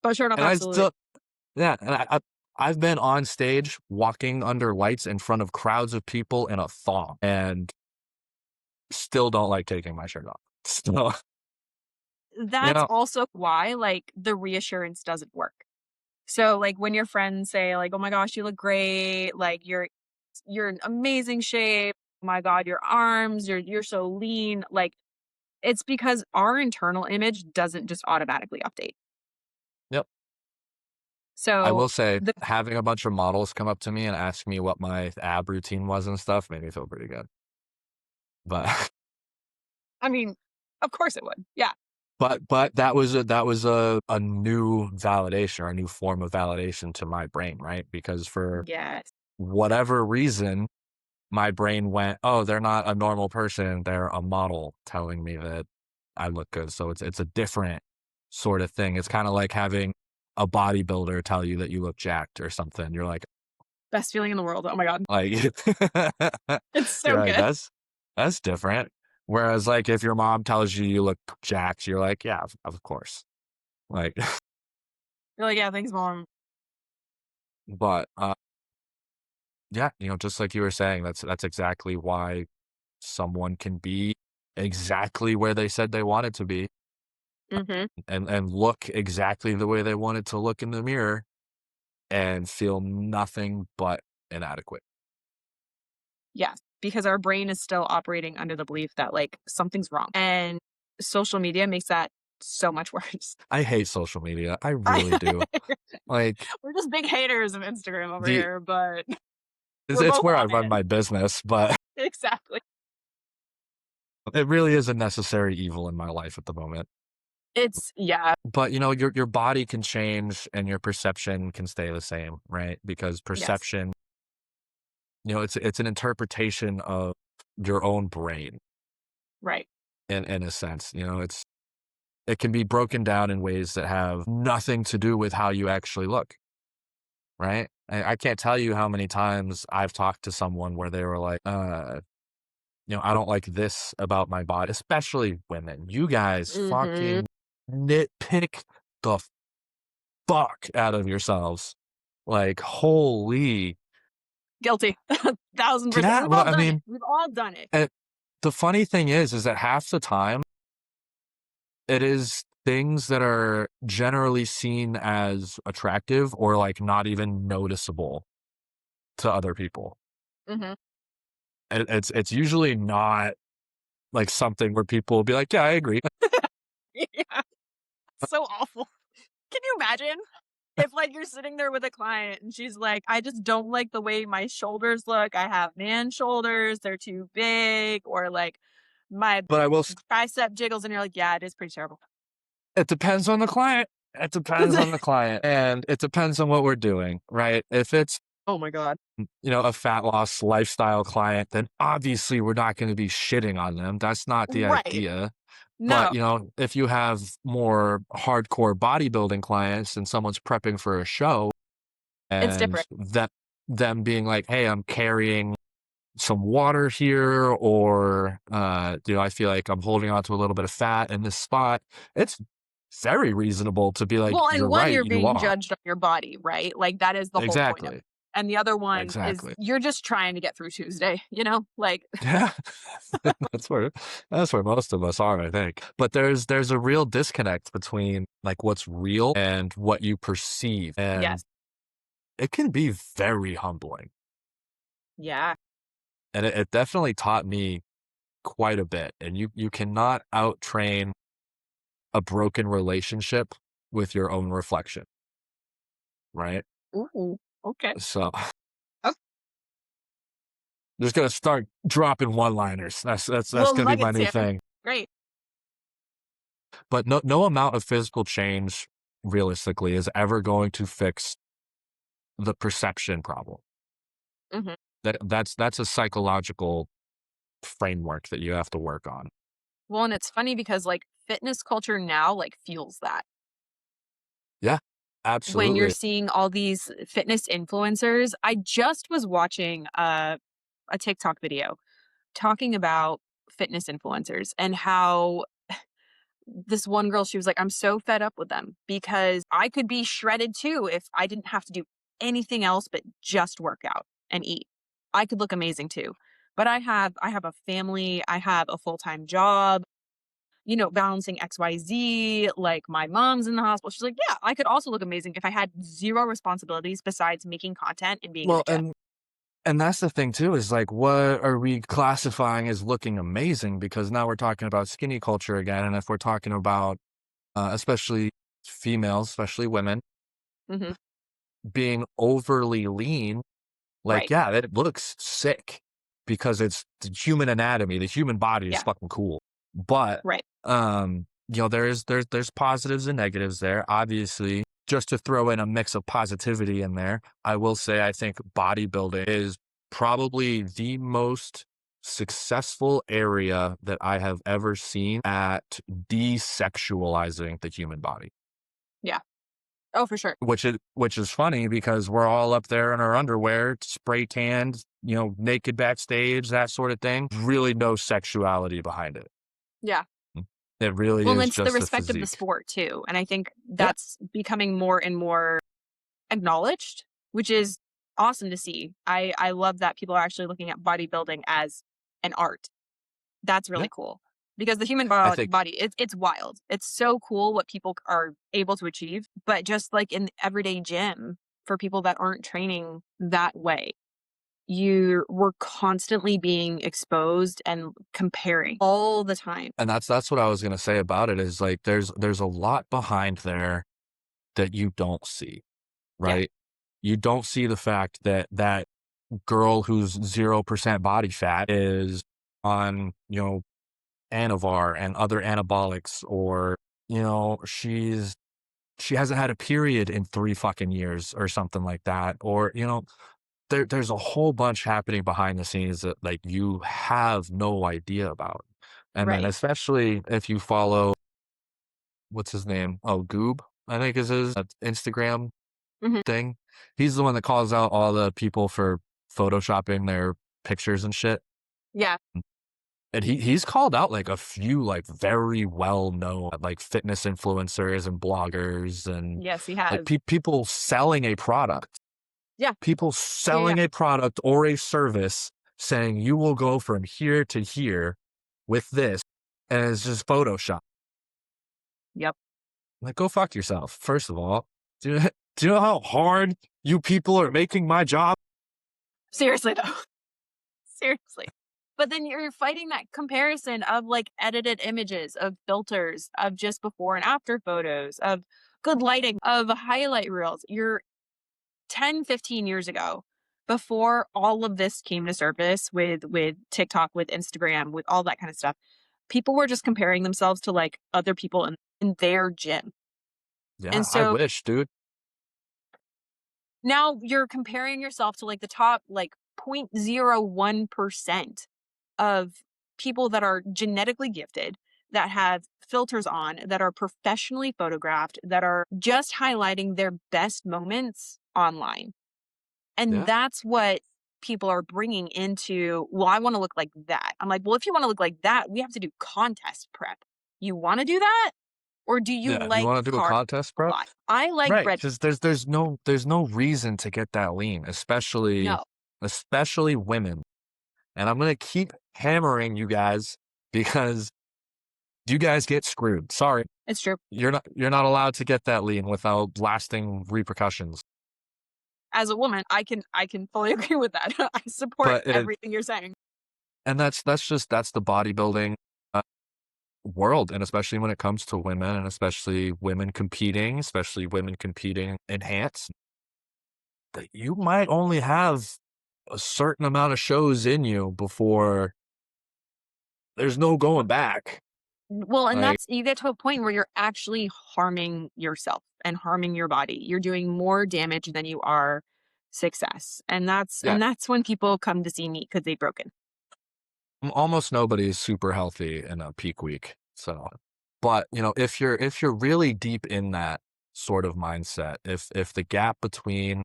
but sure enough, And I absolutely. still, yeah, and I've been on stage walking under lights in front of crowds of people in a thong and still don't like taking my shirt off. Still, you That's know, also why, like, the reassurance doesn't work. So, like, when your friends say, like, "Oh my gosh, you look great," like, "You're in amazing shape. Oh my god, your arms, you're so lean." Like, it's because our internal image doesn't just automatically update. yep. I So, will say the having a bunch of models come up to me and ask me what my ab routine was and stuff made me feel pretty good. But I mean, of course it would. Yeah. but that was a new validation or a new form of validation to my brain, right? Because for Yes. whatever reason, my brain went, "Oh, they're not a normal person, they're a model telling me that I look good." So it's a different sort of thing. It's kinda like having a bodybuilder tell you that you look jacked or something. You're Best feeling in the world. Oh my god. like It's you're so like, good. "That's different." Whereas, like, if your mom tells you you look jacked, you're like, "Yeah, of course." Like, You're like, "Yeah, thanks, mom." but, yeah, just like you were saying, that's exactly why someone can be exactly where they said they wanted to be Mhm. and look exactly the way they wanted to look in the mirror and feel nothing but inadequate. Yes, because our brain is still operating under the belief that, like, something's wrong, and social media makes that so much worse. I hate social media. I I really do. Like, We're just big haters of Instagram over the here, but it's we're it's both where I on run it. my business, but Exactly. it really is a necessary evil in my life at the moment. It's yeah, But, your body can change and your perception can stay the same, right? Because yes, perception, it's an interpretation of your own brain right. in a sense. It can be broken down in ways that have nothing to do with how you actually look, right? I can't tell you how many times I've talked to someone where they were like, I don't like this about my body, especially women. You guys Mhm. fucking nitpick the fuck out of yourselves. Like, holy. Guilty. 1000%. Yeah, We've well, all I done it. mean, We've all done it. eh, the funny thing is that half the time it is things that are generally seen as attractive or like not even noticeable to other people. Mhm. And it's usually not like something where people will be like, "Yeah, I agree." Yeah, so awful. Can you imagine if, like, you're sitting there with a client and she's like, "I just don't like the way my shoulders look. I have man shoulders, they're too big," or like, "My But tricep jiggles," and you're like, "Yeah, it is pretty terrible." it depends on the client. It depends on the client, and it depends on what we're doing, right? If it's Oh my god. a fat loss lifestyle client, then obviously we're not going to be shitting on them. That's not the Right. idea. But, No, if you have more hardcore bodybuilding clients and someone's prepping for a show it's and different. them being like, hey, I'm carrying some water here, or, I feel like I'm holding on to a little bit of fat in this spot. It's very reasonable to be like, Well, and you're one, right, you're you being are. judged on your body, right? Like, that is the whole point of Exactly. it. And the other one is Exactly. you're just trying to get through Tuesday, you know? Like, Yeah. That's where that's where most of us are, I think. But there's a real disconnect between like what's real and what you perceive. And yes. it can be very humbling. Yeah. And it definitely taught me quite a bit. And you cannot out train a broken relationship with your own reflection, right? Ooh, okay. So Oh, just gonna start dropping one-liners. That's little gonna be my nuggets new here. thing. Great. But no amount of physical change realistically is ever going to fix the perception problem. Mhm. That's a psychological framework that you have to work on. Well, and it's funny because, like, fitness culture now, like, fuels that. Yeah, When you're absolutely. seeing all these fitness influencers, I just was watching a TikTok video talking about fitness influencers and how this one girl, she was like, "I'm so fed up with them because I could be shredded too if I didn't have to do anything else but just work out and eat. I could look amazing too. But I have a family, I have a full-time job, balancing XYZ, like my mom's in the hospital." She's like, "Yeah, I could also look amazing if I had zero responsibilities besides making content and being in Well, the gym." and that's the thing too is like what are we classifying as looking amazing? Because now we're talking about skinny culture again, and if we're talking about especially females, especially women Mhm. being overly lean. Like, Right. yeah, that looks sick because it's the human anatomy. The human body is Yeah. fucking cool. But, Right. there's positives and negatives there. Obviously, just to throw in a mix of positivity in there, I will say I think bodybuilding is probably the most successful area that I have ever seen at desexualizing the human body. Yeah. Oh, for sure. Which is funny because we're all up there in our underwear, spray tanned, naked backstage, that sort of thing. Really no sexuality behind it. Yeah. It really Well, and is it's the just a respect of the physique. sport too, and I think Yeah, that's becoming more and more acknowledged, which is awesome to see. I love that people are actually looking at bodybuilding as an art. That's yeah. really cool because the human I think body, it's wild. It's so cool what people are able to achieve, but just like in the everyday gym for people that aren't training that way, we're constantly being exposed and comparing all the time. and that's what I was gonna say about it is like there's a lot behind there that you don't see, Yeah. right? You don't see the fact that that girl who's 0% body fat is on, Anavar and other anabolics, or, she hasn't had a period in 3 fucking years or something like that, or, there's a whole bunch happening behind the scenes that, like, you have no idea about. And then Right. especially if you follow what's his name? Oh, Goob, I think is his, Instagram Mhm. thing. He's the one that calls out all the people for photoshopping their pictures and shit. Yeah. And he's called out, like, a few, like, very well-known, like, fitness influencers and bloggers and, Yes, he like, has. people selling a product. Yeah. People Yeah, yeah. selling a product or a service saying, "You will go from here to here with this," and it's just Photoshop. Yep. Like, go fuck yourself, first of all. Do you do you know how hard you people are making my job? Seriously though. Seriously. But then you're fighting that comparison of like edited images, of filters, of just before and after photos, of good lighting, of highlight reels. You're 10, 15 years ago, before all of this came to surface with TikTok, with Instagram, with all that kind of stuff, people were just comparing themselves to like other people in their gym. And Yeah, I so wish, dude. Now you're comparing yourself to, like, the top, like, 0.01% of people that are genetically gifted, that have filters on, that are professionally photographed, that are just highlighting their best moments online. And Yeah. that's what people are bringing into, "Well, I wanna look like that." I'm like, "Well, if you wanna look like that, we have to do contest prep. You wanna do that? Or do you Yeah. You like want to do a cars contest a prep? lot?" I like Right. red. Because there's no reason to get that lean, No, especially women. And I'm gonna keep hammering you guys because you guys get screwed. Sorry. it's true. You're not allowed to get that lean without lasting repercussions. As a woman, I can fully agree with that. I support But it everything you're saying. and that's the bodybuilding world, and especially when it comes to women, and especially women competing enhanced, that you might only have a certain amount of shows in you before there's no going back. Well, and Like, that's, you get to a point where you're actually harming yourself and harming your body. You're doing more damage than you are success. yeah, And that's when people come to see me because 'cause they've broken. almost nobody is super healthy in a peak week. So, but if you're really deep in that sort of mindset, if the gap between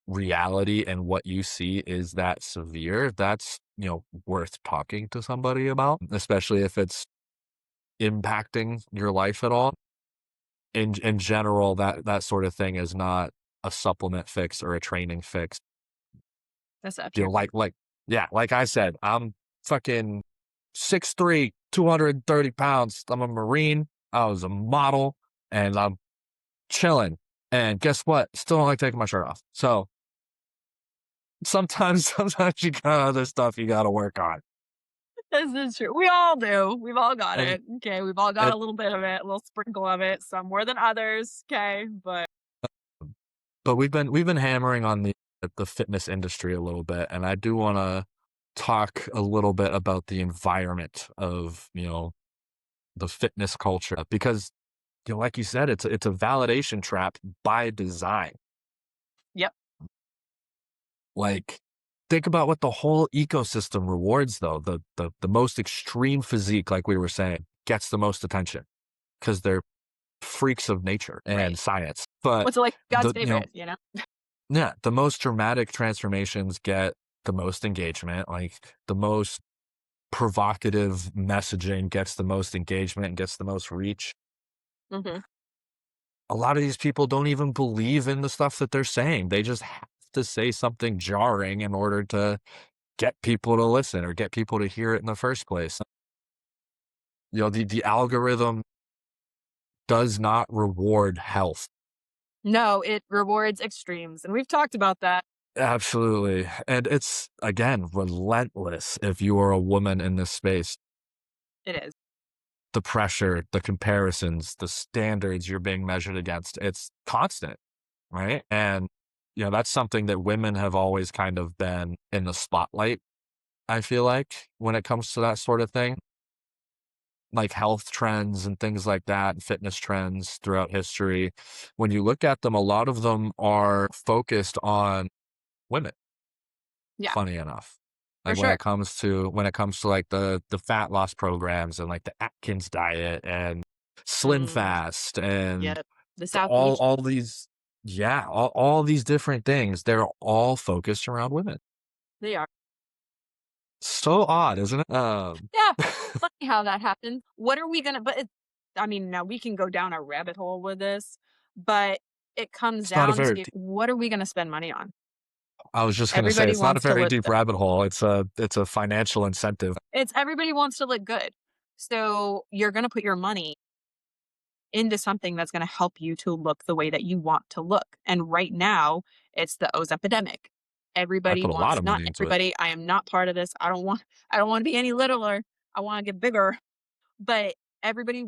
reality and what you see is that severe, that's, worth talking to somebody about, especially if it's impacting your life at all. In general, that sort of thing is not a supplement fix or a training fix. That's up to You your know, point. yeah, like I said, I'm fucking 6'3", 230 pounds. I'm a Marine. I was a model and I'm chilling. And guess what? Still don't like taking my shirt off. So sometimes you got other stuff you got to work on. This is true. We all do. We've all got And, it. Okay, we've all got and a little bit of it, a little sprinkle of it, some more than others. Okay, but but we've been hammering on the fitness industry a little bit, and I do want to talk a little bit about the environment of the fitness culture because like you said, it's a validation trap by design. yep. Like, think about what the whole ecosystem rewards, though. The most extreme physique, like we were saying, gets the most attention because they're freaks of nature Right. and science. But What's it like God's the you know favorite, you know? yeah, the most dramatic transformations get the most engagement. Like the most provocative messaging gets the most engagement and gets the most reach. Mhm. A lot of these people don't even believe in the stuff that they're saying. They just have to say something jarring in order to get people to listen or get people to hear it in the first place. The algorithm does not reward health. No, it rewards extremes, and we've talked about that. Absolutely. And it's, again, relentless if you are a woman in this space. It is. The pressure, the comparisons, the standards you're being measured against, it's constant, right? And, that's something that women have always kind of been in the spotlight, I feel like, when it comes to that sort of thing, like health trends and things like that, and fitness trends throughout history. When you look at them, a lot of them are focused on women, Yeah, funny enough. for Like when sure. it comes to like the fat loss programs and like the Atkins diet and Slim Mm, Fast and yep. The the, South all Beach, all these yeah, all these different things, they're all focused around women. they are. So odd, isn't it? Yeah, funny how that happened. What are we gonna but it I mean, now we can go down a rabbit hole with this, but it comes it's not a down very to, what are we gonna spend money on? I was just gonna say Everybody it's not a wants to very look deep good. rabbit hole. It's a financial incentive, It's everybody wants to look good. So, you're gonna put your money into something that's gonna help you to look the way that you want to look, and right now, it's the O's epidemic. I Everybody put a lot wants, of not money into it, everybody, I am not part of this, I don't wanna be any littler, I wanna get bigger, but everybody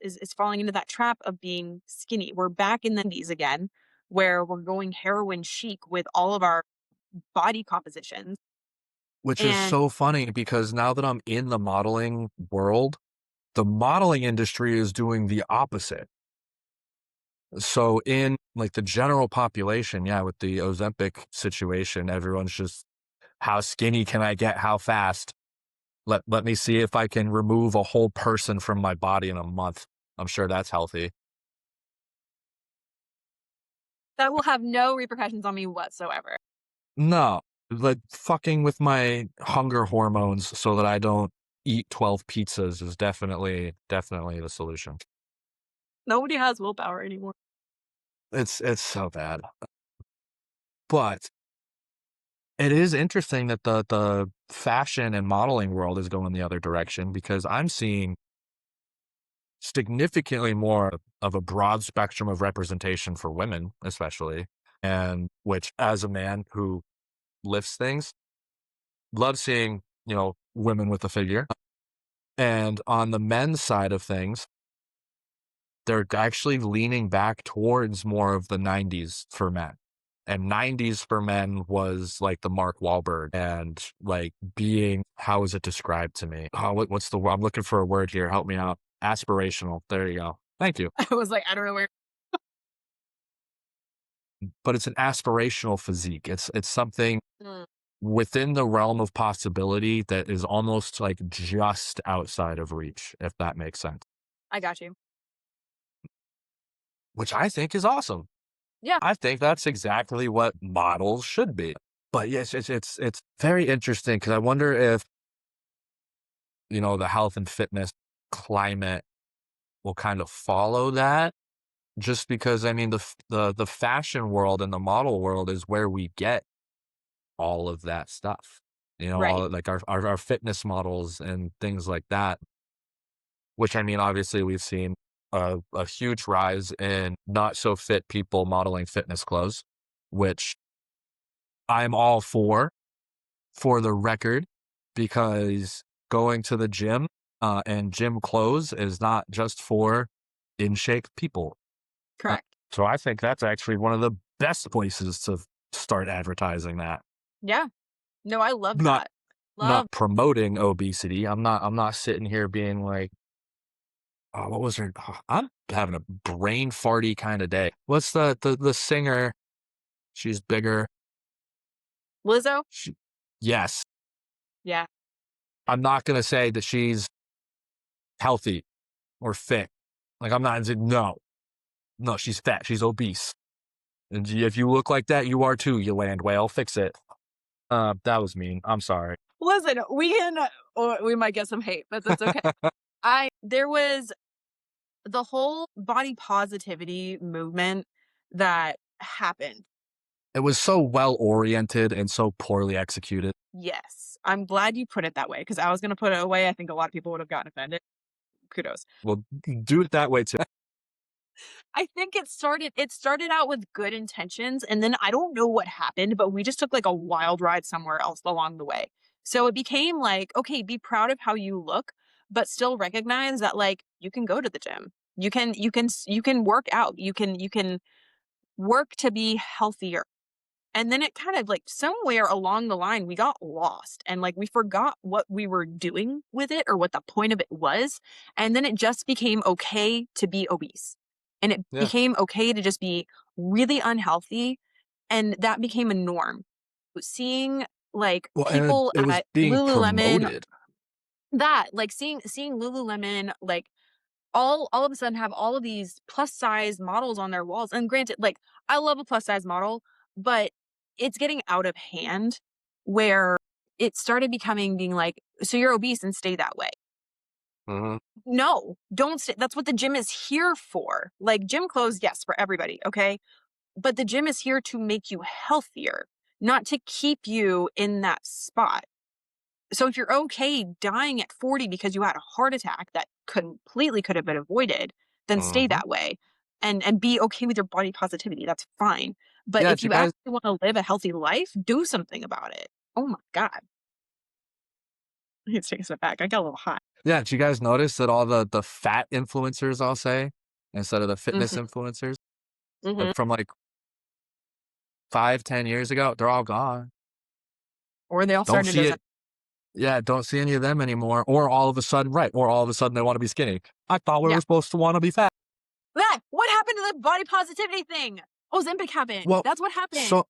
is falling into that trap of being skinny. We're back in the 90s again, where we're going heroin chic with all of our body compositions, which is and so funny because now that I'm in the modeling world, the modeling industry is doing the opposite. So in like the general population, yeah, with the Ozempic situation, everyone's just how skinny can I get? How fast? Let me see if I can remove a whole person from my body in a month. I'm sure that's healthy. That will have no repercussions on me whatsoever. No, like fucking with my hunger hormones so that I don't eat 12 pizzas is definitely the solution. Nobody has willpower anymore. It's so bad. But it is interesting that the fashion and modeling world is going the other direction because I'm seeing significantly more of a broad spectrum of representation for women, especially, and which as a man who lifts things, love seeing, women with a figure. And on the men's side of things, they're actually leaning back towards more of the 90s for men. And 90s for men was like the Mark Wahlberg and like being, how is it described to me? What's the word? I'm looking for a word here. Help me out. Aspirational. There you go. Thank you. I was like, I don't know where. But it's an aspirational physique. It's something Mm, within the realm of possibility that is almost like just outside of reach, if that makes sense, I got you. which I think is awesome. Yeah. I think that's exactly what models should be. But yes, it's very interesting because I wonder if, the health and fitness climate will kind of follow that just because I mean the fashion world and the model world is where we get all of that stuff. Right. All like our fitness models and things like that, which I mean obviously we've seen a huge rise in not so fit people modeling fitness clothes, which I'm all for the record, because going to the gym, and gym clothes is not just for in shape people. Uh, Correct. so I think that's actually one of the best places to start advertising that. Yeah. No, I love Not that. not Love. promoting obesity. I'm not sitting here being like, oh, what was her? Oh, I'm having a brain farty kind of day. What's the singer? She's bigger. Lizzo? She, yes, Yeah. I'm not gonna say that she's healthy or fit. Like I'm not. No, no, she's fat. She's obese. And if you look like that, you are too. You land whale. Fix it. That was mean. I'm sorry. Listen, we can, or we might get some hate, but that's okay. There was the whole body positivity movement that happened. It was so well oriented and so poorly executed. Yes. I'm glad you put it that way because I was going to put it away. I think a lot of people would have gotten offended. Kudos. Well, do it that way too. I think it started out with good intentions and then I don't know what happened, but we just took like a wild ride somewhere else along the way. So it became like, okay, be proud of how you look, but still recognize that like you can go to the gym. You can work out. You can work to be healthier. And then it kind of like somewhere along the line, we got lost and like we forgot what we were doing with it or what the point of it was. And then it just became okay to be obese. And it Yeah. became okay to just be really unhealthy. And that became a norm. Seeing like Well, and people it was at being Lululemon, promoted. that like seeing Lululemon like all of a sudden have all of these plus size models on their walls. And granted, like I love a plus size model, but it's getting out of hand where it started becoming being like, so you're obese and stay that way. Mhm. No, don't stay. That's what the gym is here for. Like gym clothes, yes, for everybody. Okay. But the gym is here to make you healthier, not to keep you in that spot. So if you're okay dying at 40 because you had a heart attack that completely could have been avoided, then stay Mhm. that way and be okay with your body positivity. That's fine. But Yeah, if did you you guys actually want to live a healthy life, do something about it. Oh my God. Let's take a step back. I got a little hot. yeah, did you guys notice that all the fat influencers, I'll say, instead of the fitness Hmm. influencers, Hmm. from like 5, 10 years ago, they're all gone. Or they all Don't started see as it. Yeah, don't see any of them anymore. Or all of a sudden, right? Or all of a sudden they want to be skinny. I thought we yeah. were supposed to want to be fat. What happened to the body positivity thing? Ozempic happened. Well, That's what happened. so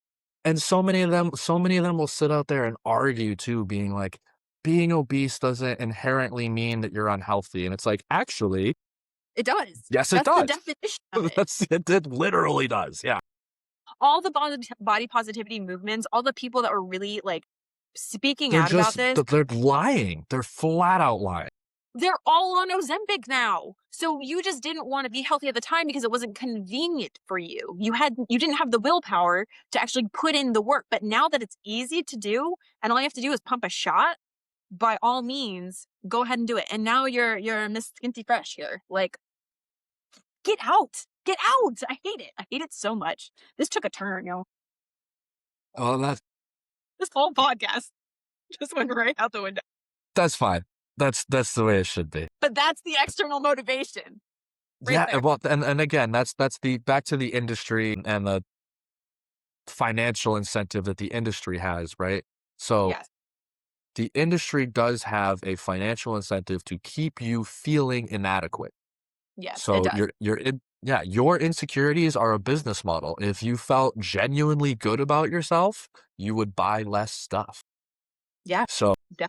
and so many of them will sit out there and argue too, being like, being obese doesn't inherently mean that you're unhealthy. And it's like, actually, It does. yes, it That's the does. definition of it. It literally does. Yeah. All the body positivity movements, all the people that were really, like, speaking They're out about just this, they're lying. They're flat out lying. they're all on Ozempic now. So you just didn't wanna be healthy at the time because it wasn't convenient for you. You didn't have the willpower to actually put in the work, but now that it's easy to do and all you have to do is pump a shot, by all means, go ahead and do it. And now you're Miss Skinty Fresh here. Like, get out. Get out. I hate it. I hate it so much. This took a turn, yo. Well, This whole podcast just went right out the window. that's fine. That's the way it should be. But that's the external motivation right Yeah, there. well, and again, that's the back to the industry and the financial incentive that the industry has, right? So Yes. the industry does have a financial incentive to keep you feeling inadequate. Yes, it So does. your insecurities are a business model. If you felt genuinely good about yourself, you would buy less stuff. Yeah. So Def-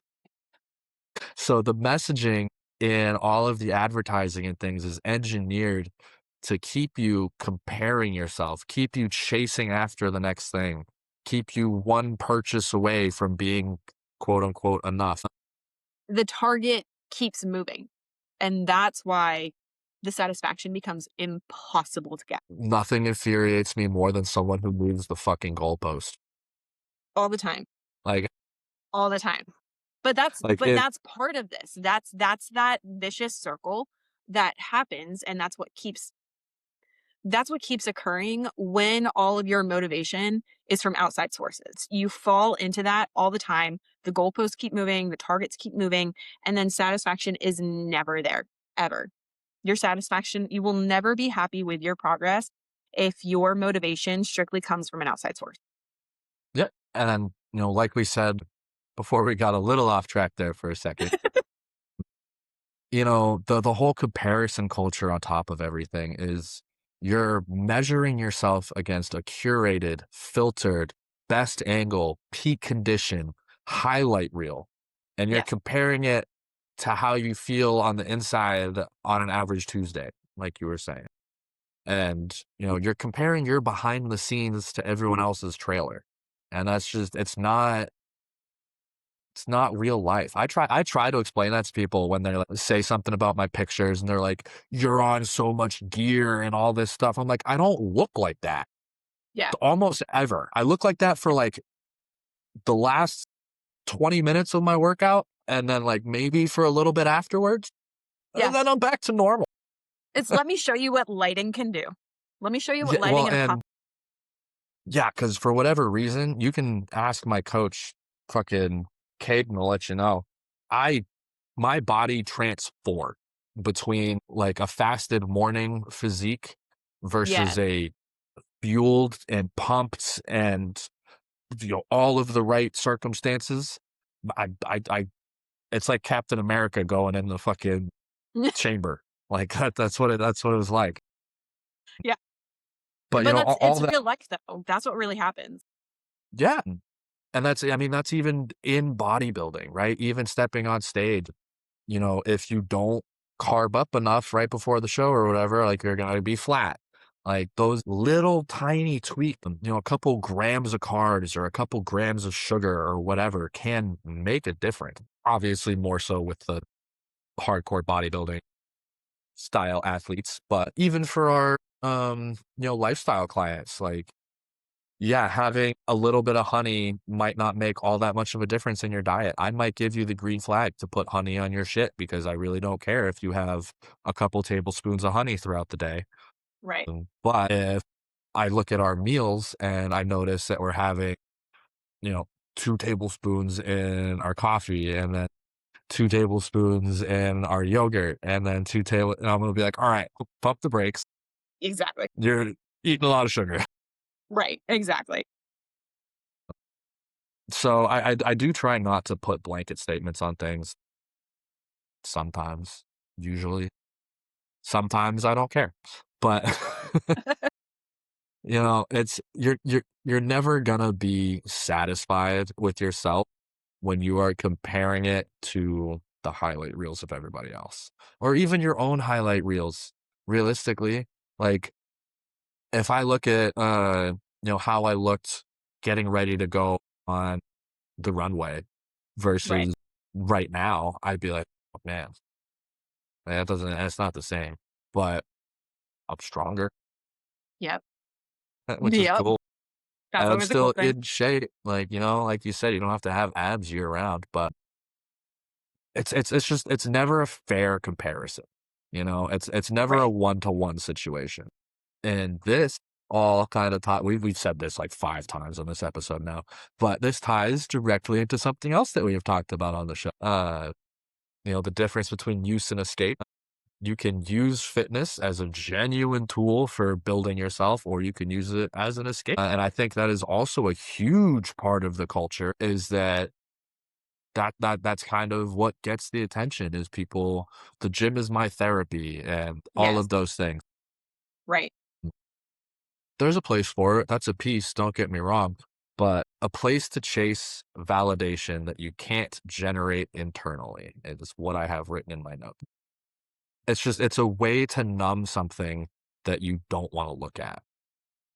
so the messaging in all of the advertising and things is engineered to keep you comparing yourself, keep you chasing after the next thing, keep you one purchase away from being quote unquote enough. the target keeps moving. And that's why the satisfaction becomes impossible to get Nothing infuriates me more than someone who moves the fucking goalpost. all the time. Like All the time. But that's like but it that's part of this. That's that vicious circle that happens, and that's what keeps occurring when all of your motivation is from outside sources. You fall into that all the time. The goalposts keep moving, the targets keep moving, and then satisfaction is never there, ever. Your satisfaction, you will never be happy with your progress if your motivation strictly comes from an outside source. yeah, and then, like we said before we got a little off track there for a second, the whole comparison culture on top of everything is you're measuring yourself against a curated, filtered, best angle, peak condition, highlight reel, and you're Yes. comparing it to how you feel on the inside on an average Tuesday, like you were saying. And, you're comparing your behind the scenes to everyone else's trailer. And that's just it's not real life. I try to explain that to people when they like, say something about my pictures and they're like, "You're on so much gear and all this stuff." I'm like, "I don't look like that Yeah. almost ever. I look like that for like the last 20 minutes of my workout and then like maybe for a little bit afterwards, and Yeah. then I'm back to normal." It's let me show you what lighting can do. Let me show you what Yeah, lighting well, and a pop. and yeah, because for whatever reason, you can ask my coach, fucking Caden, will let you know. I My body transformed between like a fasted morning physique Yeah. versus a fueled and pumped and all of the right circumstances. I it's like Captain America going in the fucking chamber. Like that's what it was like. Yeah. But But all it's that, real life though. That's what really happens. yeah. And I mean, that's even in bodybuilding, right? Even stepping on stage, if you don't carb up enough right before the show or whatever, like you're gonna be flat. Like those little tiny tweaks, a couple grams of carbs or a couple grams of sugar or whatever can make a difference. Obviously, more so with the hardcore bodybuilding style athletes, but even for our lifestyle clients, like yeah, having a little bit of honey might not make all that much of a difference in your diet. I might give you the green flag to put honey on your shit because I really don't care if you have a couple tablespoons of honey throughout the day. Right. But if I look at our meals and I notice that we're having, you know, 2 tablespoons in our coffee and then 2 tablespoons in our yogurt and then and I'm gonna be like, all right, pump the brakes. Exactly. You're eating a lot of sugar. Right. Exactly. So I do try not to put blanket statements on things sometimes, usually. Sometimes I don't care. But it's you're never gonna be satisfied with yourself when you are comparing it to the highlight reels of everybody else, or even your own highlight reels. Realistically, like, if I look at, how I looked getting ready to go on the runway Right. versus right now, I'd be like, "Oh, man, it's not the same." But I'm stronger, Yep. which is Yep. cool. That's And I'm always a cool still thing. in shape, like, like you said, you don't have to have abs year round, but it's never a fair comparison, It's never a Right. one-to-one situation. And this all kinda we've said this like 5 times on this episode now, but this ties directly into something else that we have talked about on the show. The difference between use and escape. You can use fitness as a genuine tool for building yourself, or you can use it as an escape. And I think that is also a huge part of the culture, is that's kind of what gets the attention, is people, the gym is my therapy and all Yes. of those things. Right. There's a place for it. That's a piece, don't get me wrong, but a place to chase validation that you can't generate internally is what I have written in my note. It's a way to numb something that you don't want to look at,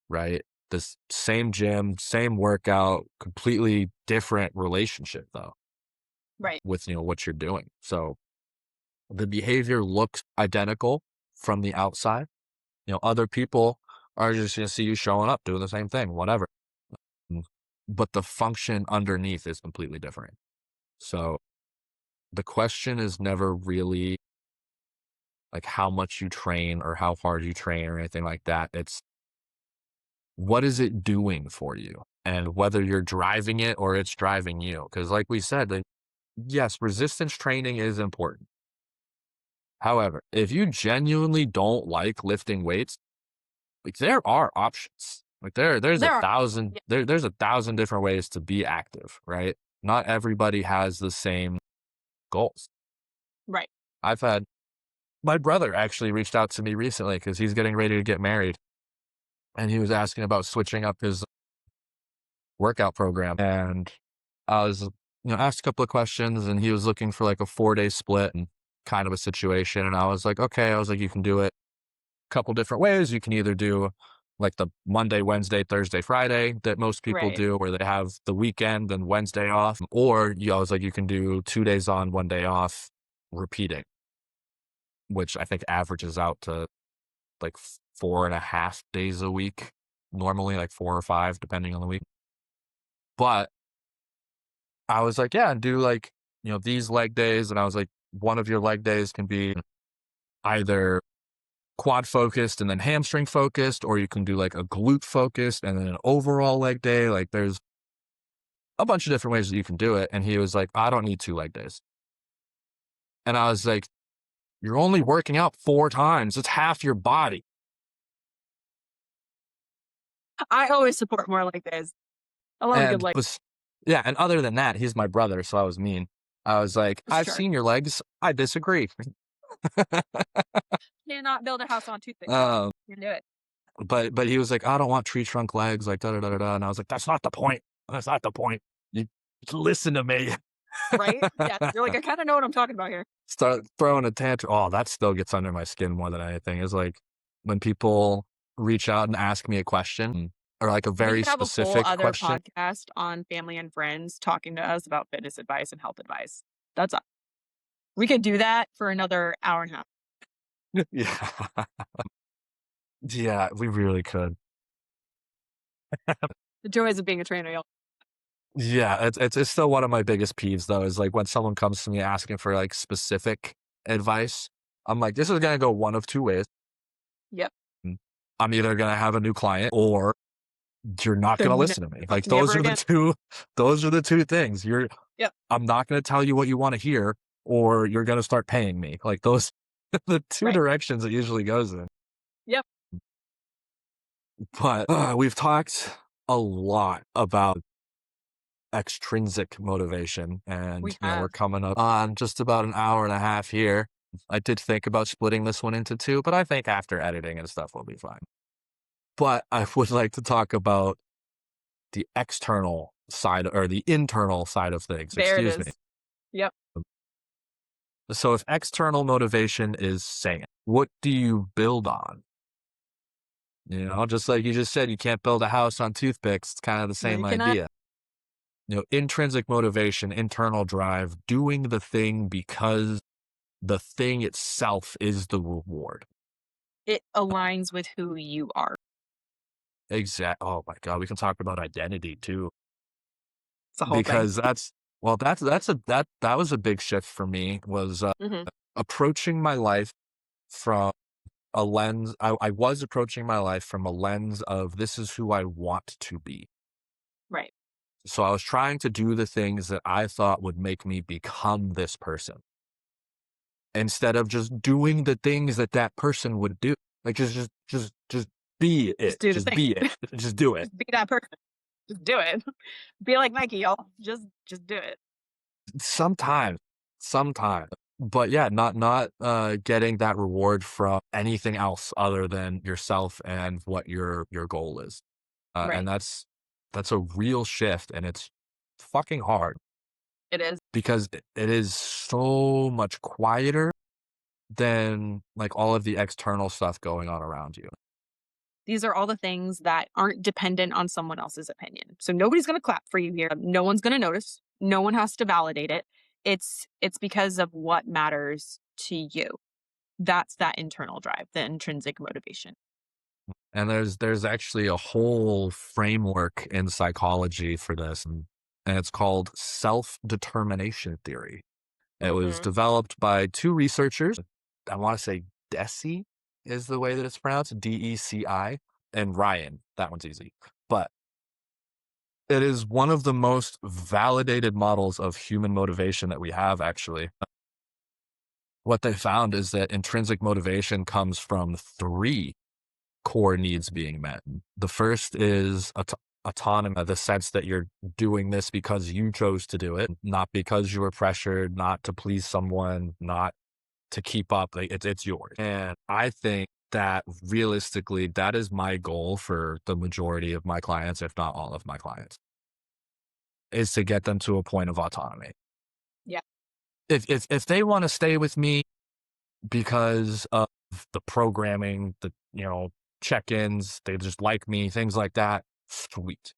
right? This same gym, same workout, completely different relationship though Right. with what you're doing. So the behavior looks identical from the outside. Other people are just gonna see you showing up, doing the same thing, whatever. Mm. But the function underneath is completely different. So the question is never really like how much you train or how hard you train or anything like that. It's what is it doing for you, and whether you're driving it or it's driving you. Because, like we said, like, yes, resistance training is important. However, if you genuinely don't like lifting weights, like, there are options. Like, there's a There are thousand yeah, there's a thousand different ways to be active, right? Not everybody has the same goals. right. I've had my brother actually reached out to me recently because he's getting ready to get married, and he was asking about switching up his workout program. And I was, asked a couple of questions, and he was looking for like a 4-day split and kind of a situation. And I was like, okay, I was like, you can do it a couple different ways. You can either do like the Monday, Wednesday, Thursday, Friday that most people Right. do, where they have the weekend and Wednesday off, or I was like, you can do 2 days on, 1 day off, repeating, which I think averages out to like 4.5 days a week, normally like 4 or 5, depending on the week. But I was like, yeah, and do like, these leg days. And I was like, one of your leg days can be either quad focused and then hamstring focused, or you can do like a glute focused and then an overall leg day. Like, there's a bunch of different ways that you can do it. And he was like, I don't need 2 leg days. And I was like, you're only working out 4 times. It's half your body. I always support more like this. I love a good And like was, yeah. And other than that, he's my brother. So I was mean. I was like, I've sure. seen your legs. I disagree. Cannot build a house on toothpicks, though. um, You can do it. but he was like, I don't want tree trunk legs, like da da da da da. And I was like, that's not the point. That's not the point. You listen to me. Right? Yeah. You're like, I kinda know what I'm talking about here. Start throwing a tantrum. Oh, that still gets under my skin more than anything. Is like when people reach out and ask me a question, or like a We very could have a whole specific other question. podcast on family and friends talking to us about fitness advice and health advice. That's a we could do that for another hour and a half. Yeah. Yeah, we really could. The joys of being a trainer, y'all. Yeah, it's still one of my biggest peeves though, is like when someone comes to me asking for like specific advice. I'm like, this is gonna go one of two ways. Yep. Mm, I'm either gonna have a new client, or you're not They're gonna ne listen to me. like, Like, never again. those are the two things. Yep. I'm not gonna tell you what you wanna hear, or you're gonna start paying me. Like, those the two Right. directions it usually goes in. Yep. But, we've talked a lot about extrinsic motivation, and, We we're have. coming up on just about an hour and a half here. I did think about splitting this one into two, but I think after editing and stuff will be fine. But I would like to talk about the external side or the internal side of things, There it excuse me. is. Yep. So if external motivation is saying, what do you build on? Just like you just said, you can't build a house on toothpicks. It's kind of the No, same you cannot. idea. Intrinsic motivation, internal drive, doing the thing because the thing itself is the reward. It aligns with who you are. Exact. Oh my God, we can talk about identity too, It's the whole thing. because that was a big shift for me. Was Mhm. approaching my life from a lens. I was approaching my life from a lens of this is who I want to be. Right. So I was trying to do the things that I thought would make me become this person instead of just doing the things that that person would do. Like just be it. Just do the Just thing. be it. Just do it. Just be that person. Just do it. Be like Nike, y'all. Just do it. Sometimes, sometimes. But yeah, not getting that reward from anything else other than yourself and what your goal is. And Right. that's a real shift, and it's fucking hard It is. because it is so much quieter than like all of the external stuff going on around you. These are all the things that aren't dependent on someone else's opinion. So nobody's going to clap for you here. No one's going to notice. No one has to validate it. It's because of what matters to you. That's that internal drive, the intrinsic motivation. And there's actually a whole framework in psychology for this, and it's called self-determination theory. It was Mhm. developed by two researchers. I want to say Deci is the way that it's pronounced, DECI, and Ryan. That one's easy. But it is one of the most validated models of human motivation that we have, actually. What they found is that intrinsic motivation comes from three core needs being met. The first is autonomy, the sense that you're doing this because you chose to do it, not because you were pressured, not to please someone, not to keep up. Like it's yours. And I think that realistically, that is my goal for the majority of my clients, if not all of my clients, is to get them to a point of autonomy. Yeah. If they want to stay with me because of the programming, the check-ins, they just like me, things like that, sweet.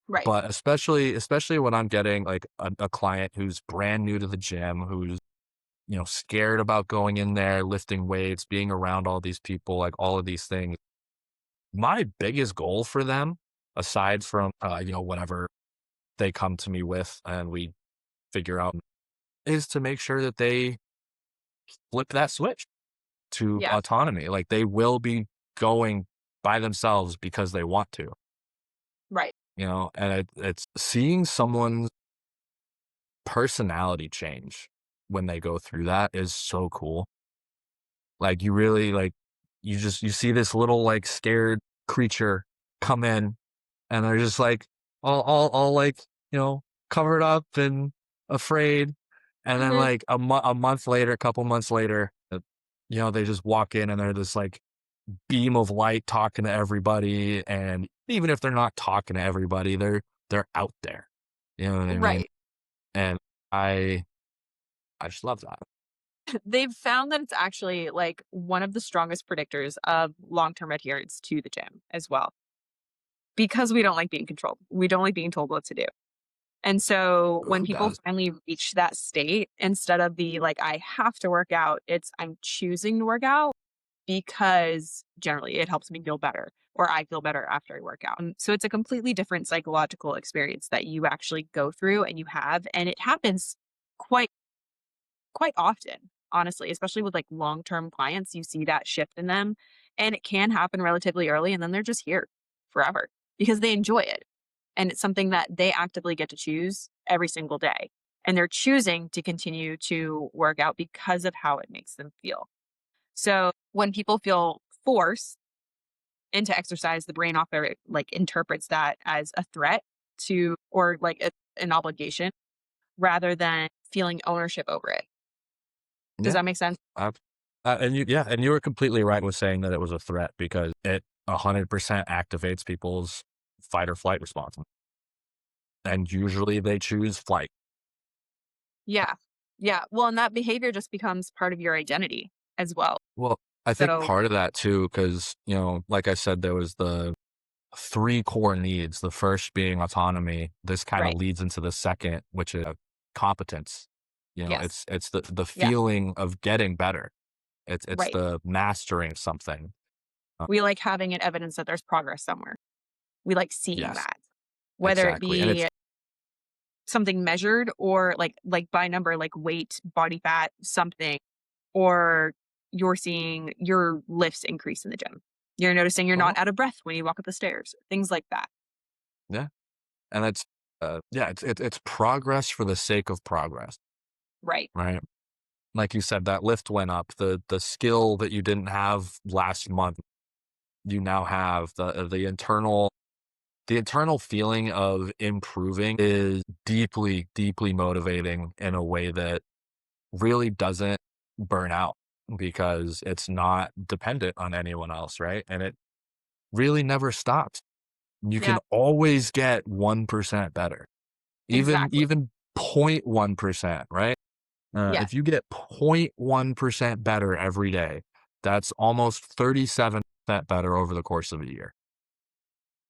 Right. But especially when I'm getting like a client who's brand new to the gym, who's scared about going in there, lifting weights, being around all these people, like all of these things. My biggest goal for them, aside from whatever they come to me with and we figure out, is to make sure that they flip that switch to Yeah. autonomy. Like they will be going by themselves because they want to, Right. and it's seeing someone's personality change when they go through that is so cool. Like you really like you see this little like scared creature come in and they're just like all like, covered up and afraid. And then Mhm. like a month later, a couple months later, they just walk in and they're this like beam of light talking to everybody. And even if they're not talking to everybody, they're out there. You know what I mean? Right. And I I just love that. They've found that it's actually like one of the strongest predictors of long-term adherence to the gym as well. Because we don't like being controlled. We don't like being told what to do. And so when Who people does? finally reach that state, instead of the like, I have to work out, it's I'm choosing to work out because generally it helps me feel better or I feel better after I work out. So it's a completely different psychological experience that you actually go through and you have. And it happens quite quite often, honestly, especially with like long-term clients, you see that shift in them and it can happen relatively early and then they're just here forever because they enjoy it. And it's something that they actively get to choose every single day. And they're choosing to continue to work out because of how it makes them feel. So when people feel forced into exercise, the brain often like interprets that as a threat to or like an obligation rather than feeling ownership over it. Does Yeah. that make sense? Ab and you were completely right with saying that it was a threat because it 100% activates people's fight or flight response, and usually they choose flight. Yeah. Yeah. Well, and that behavior just becomes part of your identity as well. Well, I think So, part of that too, because like I said, there was the 3 core needs, the first being autonomy. This kinda right. leads into the second, which is competence. Yes. It's the Yeah. feeling of getting better. It's Right. the mastering something. Uh, We like having an evidence that there's progress somewhere. We like seeing yes, that, whether it exactly, and it's be something measured or like by number, like weight, body fat, something, or you're seeing your lifts increase in the gym. You're noticing you're uh not out of breath when you walk up the stairs, things like that. yeah, and yeah, it's progress for the sake of progress, Right. right? Like you said, that lift went up, the skill that you didn't have last month, you now have. The internal feeling of improving is deeply, deeply motivating in a way that really doesn't burn out because it's not dependent on anyone else, right? And it really never stops. You can Yeah. always get 1% better, even Exactly. even 0.1%, right? Yes. If you get 0.1% better every day, that's almost 37% better over the course of a year.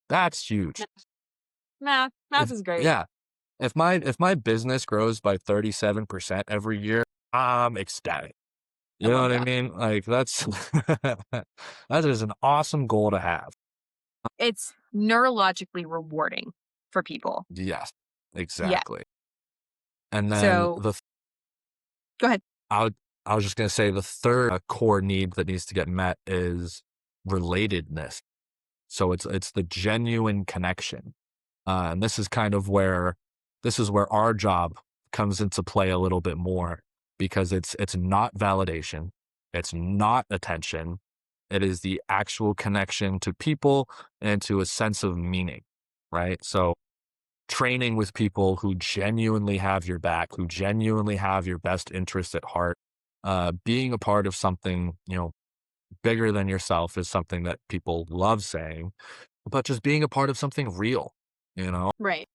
That's huge. Math If is great. Yeah, if my business grows by 37% every year, I'm ecstatic. I You know love what I that. mean? Like that's that is an awesome goal to have. It's neurologically rewarding for people. Yes, Yeah. exactly. And then So go ahead. I would I was just gonna say the third core need that needs to get met is relatedness. So it's the genuine connection. And this is where our job comes into play a little bit more because it's not validation, it's not attention, it is the actual connection to people and to a sense of meaning, right? So training with people who genuinely have your back, who genuinely have your best interest at heart, being a part of something, bigger than yourself is something that people love saying, but just being a part of something real, you know? Right.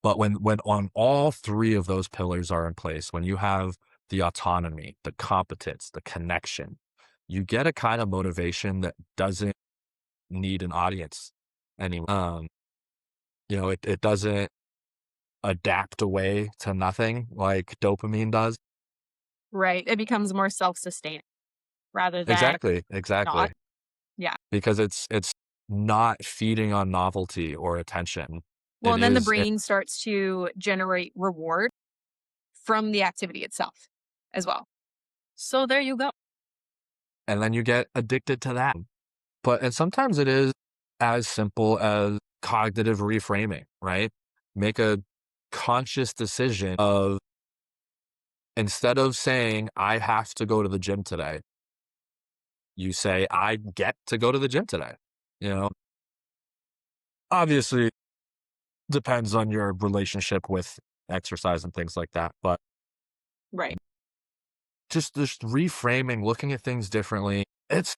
But when on all 3 of those pillars are in place, when you have the autonomy, the competence, the connection, you get a kind of motivation that doesn't need an audience anymore. It doesn't adapt away to nothing like dopamine does. Right. It becomes more self-sustaining rather than Exactly, not. exactly. Yeah. Because it's not feeding on novelty or attention. Well, It and then the is brain starts to generate reward from the activity itself as well. So there you go. and then you get addicted to that. And sometimes it is as simple as cognitive reframing, right? Make a conscious decision of instead of saying, I have to go to the gym today, you say, I get to go to the gym today. You know, obviously depends on your relationship with exercise and things like that. But Right. just reframing, looking at things differently. It's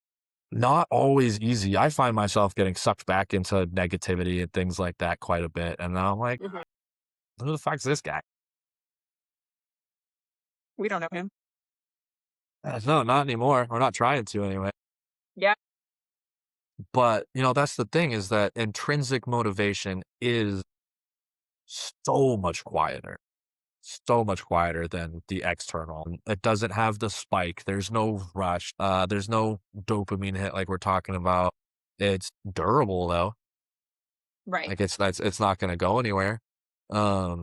not always easy. I find myself getting sucked back into negativity and things like that quite a bit. And then I'm like, Mhm. who the fuck's this guy? We don't know him. No, not anymore. We're not trying to anyway. Yeah. But, that's the thing is that intrinsic motivation is so much quieter, so much quieter than the external. It doesn't have the spike. There's no rush. There's no dopamine hit like we're talking about. It's durable though. Right. Like it's not going to go anywhere. Um,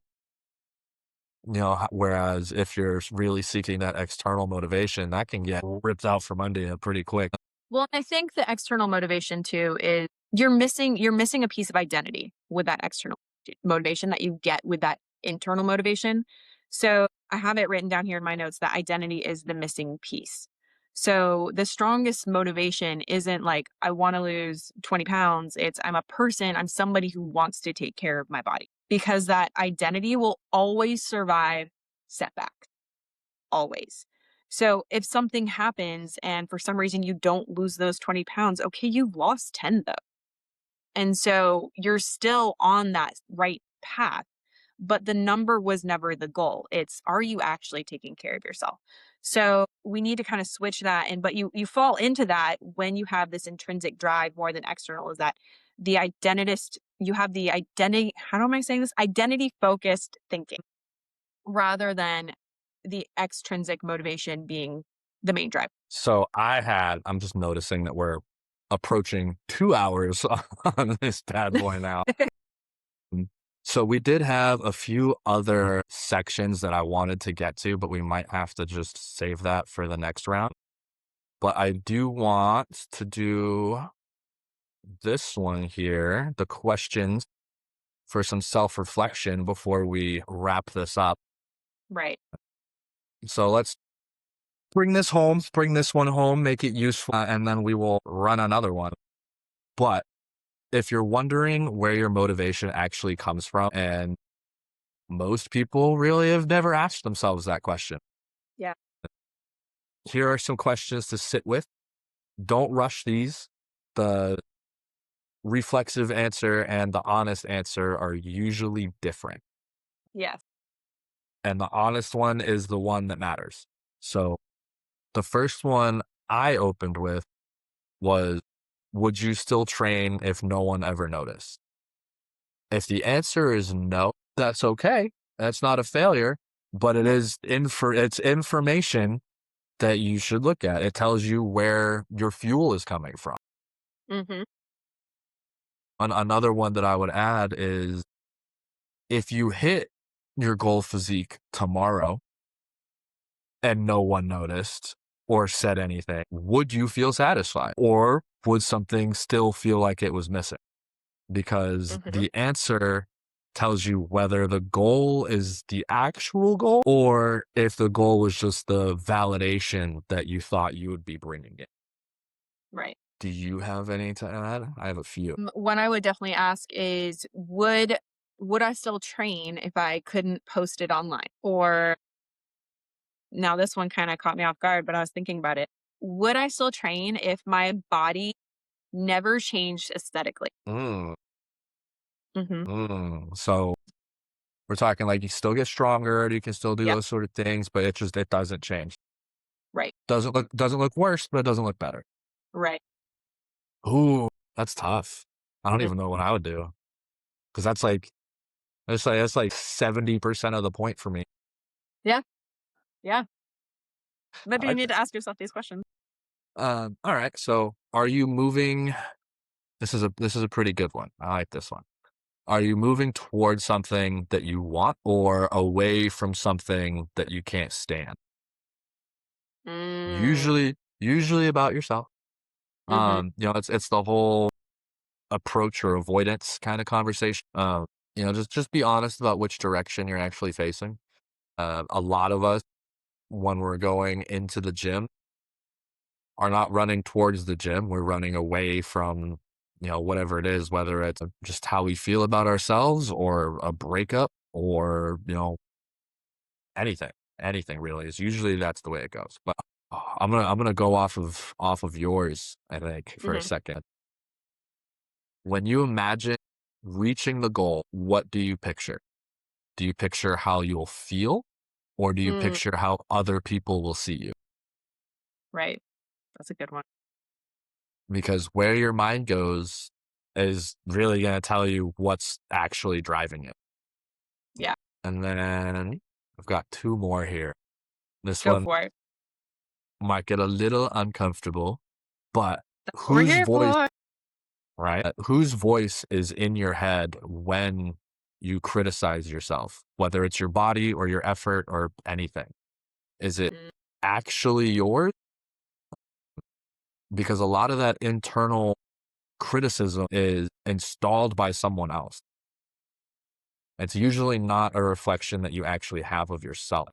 whereas if you're really seeking that external motivation, that can get ripped out from under you pretty quick. Well, I think the external motivation too is you're missing a piece of identity with that external motivation that you get with that internal motivation. So I have it written down here in my notes that identity is the missing piece. So the strongest motivation isn't like I want to lose 20 pounds. It's I'm a person, I'm somebody who wants to take care of my body because that identity will always survive setbacks. always. So if something happens and for some reason you don't lose those 20 pounds, okay, you've lost 10 though. And so you're still on that right path, but the number was never the goal. It's, are you actually taking care of yourself? So we need to kind of switch that. And but you fall into that when you have this intrinsic drive more than external, is that the identitist, you have the identity, how am I saying this? Identity focused thinking rather than the extrinsic motivation being the main drive. So I'm just noticing that we're approaching 2 hours on this bad boy now. Mm. So we did have a few other sections that I wanted to get to, but we might have to just save that for the next round. But I do want to do this one here, the questions for some self reflection before we wrap this up. Right. So let's bring this one home, make it useful, and then we will run another one. But if you're wondering where your motivation actually comes from, and most people really have never asked themselves that question, Yeah. here are some questions to sit with. Don't rush these. The reflexive answer and the honest answer are usually different. Yes. And the honest one is the one that matters. So the first one I opened with was, would you still train if no one ever noticed? If the answer is no, that's okay. That's not a failure, but it Yeah. is it's information that you should look at. It tells you where your fuel is coming from. Hmm. Another one that I would add is, if you hit your goal physique tomorrow and no one noticed or said anything, would you feel satisfied? Or would something still feel like it was missing? Because Hmm. the answer tells you whether the goal is the actual goal or if the goal was just the validation that you thought you would be bringing it. Right. Do you have any to add? I have a few. One I would definitely ask is, would I still train if I couldn't post it online? Or now this one kind of caught me off guard, but I was thinking about it. Would I still train if my body never changed aesthetically? Mm, Hmm. So we're talking like you still get stronger, you can still do Yeah. those sort of things, but it doesn't change. Right. Doesn't look worse, but it doesn't look better. Right. Ooh, that's tough. I don't Mm. even know what I would do because that's like 70% of the point for me. Yeah. Yeah. Maybe you I, need to ask yourself these questions. all right. So, are you moving? This is a pretty good one. I like this one. Are you moving towards something that you want or away from something that you can't stand? Mm. Usually about yourself. Hmm. It's the whole approach or avoidance kind of conversation. Just be honest about which direction you're actually facing. A lot of us, when we're going into the gym, are not running towards the gym. We're running away from, whatever it is, whether it's just how we feel about ourselves or a breakup or, anything, anything really is usually that's the way it goes. But I'm gonna go off of yours, I think, for a Hmm. second. When you imagine reaching the goal, what do you picture? Do you picture how you'll feel or do you Mm. picture how other people will see you? Right. That's a good one. Because where your mind goes is really going to tell you what's actually driving it. Yeah. And then I've got two more here. This Go one for it. might get a little uncomfortable, but That's what we're whose here voice, for. right? Whose voice is in your head when you criticize yourself, whether it's your body or your effort or anything? Is it Mm. actually yours? Because a lot of that internal criticism is installed by someone else. It's usually not a reflection that you actually have of yourself.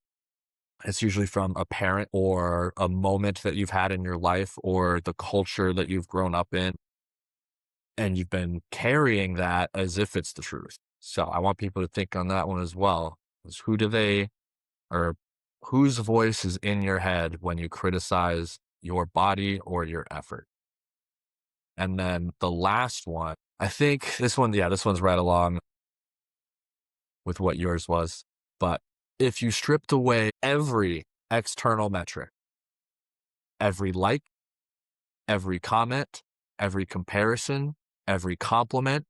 It's usually from a parent or a moment that you've had in your life or the culture that you've grown up in. And you've been carrying that as if it's the truth. So I want people to think on that one as well. Is who do they, or Whose voice is in your head when you criticize your body or your effort? And then the last one, I think this one, yeah, this one's right along with what yours was. But if you stripped away every external metric, every like, every comment, every comparison, every compliment,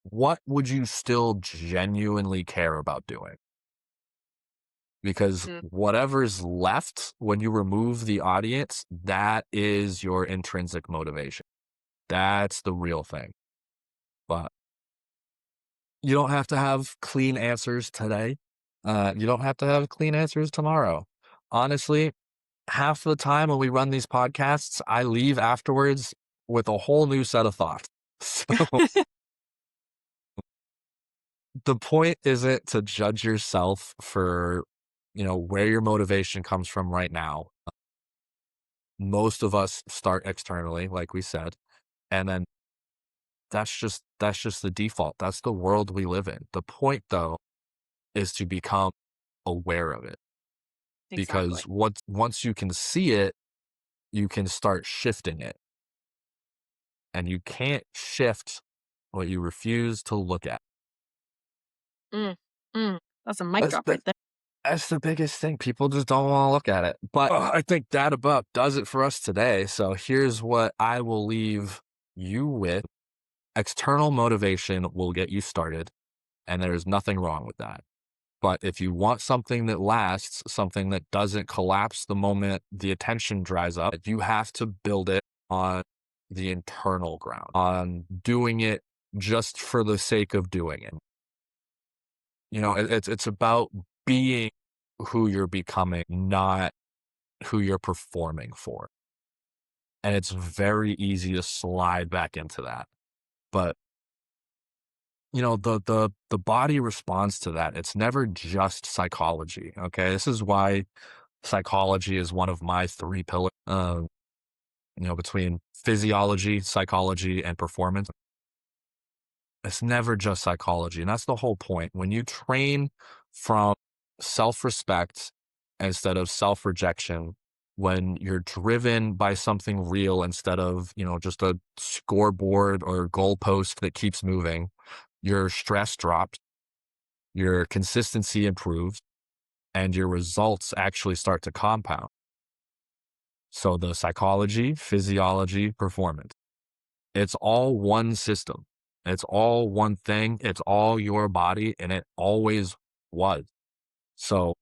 what would you still genuinely care about doing? Because Mm, whatever's left when you remove the audience, that is your intrinsic motivation. That's the real thing. But you don't have to have clean answers today. You don't have to have clean answers tomorrow. Honestly, half the time when we run these podcasts, I leave afterwards with a whole new set of thoughts. So the point isn't to judge yourself for, where your motivation comes from right now. Most of us start externally, like we said, and then that's just the default. That's the world we live in. The point though is to become aware of it exactly. because once you can see it, you can start shifting it. And you can't shift what you refuse to look at. Mm, that's a mic That's drop the right there. that's the biggest thing. People just don't want to look at it. But I think that about does it for us today. So here's what I will leave you with. External motivation will get you started, and there's nothing wrong with that. But if you want something that lasts, something that doesn't collapse the moment the attention dries up, you have to build it on the internal ground, on doing it just for the sake of doing it. It's about being who you're becoming, not who you're performing for. And it's very easy to slide back into that. But the body responds to that. It's never just psychology. Okay. This is why psychology is one of my three pillars, between physiology, psychology, and performance. It's never just psychology. And that's the whole point. When you train from self respect instead of self rejection, when you're driven by something real instead of, just a scoreboard or goalpost that keeps moving, your stress drops, your consistency improves, and your results actually start to compound. So the psychology, physiology, performance, it's all one system. It's all one thing. It's all your body, and it always was. So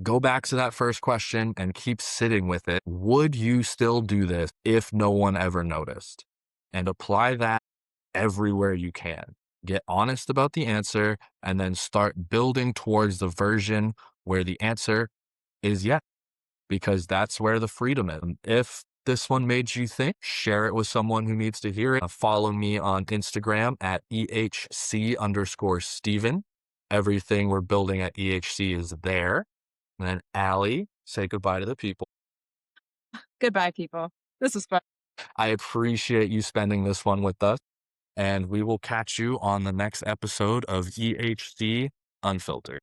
go back to that first question and keep sitting with it. Would you still do this if no one ever noticed? And apply that everywhere you can. Get honest about the answer and then start building towards the version where the answer is yes, because that's where the freedom is. If this one made you think, share it with someone who needs to hear it. Follow me on Instagram at EHC_Steven. Everything we're building at EHC is there. And then Allie, say goodbye to the people. Goodbye, people. This is fun. I appreciate you spending this one with us, and we will catch you on the next episode of EHC Unfiltered.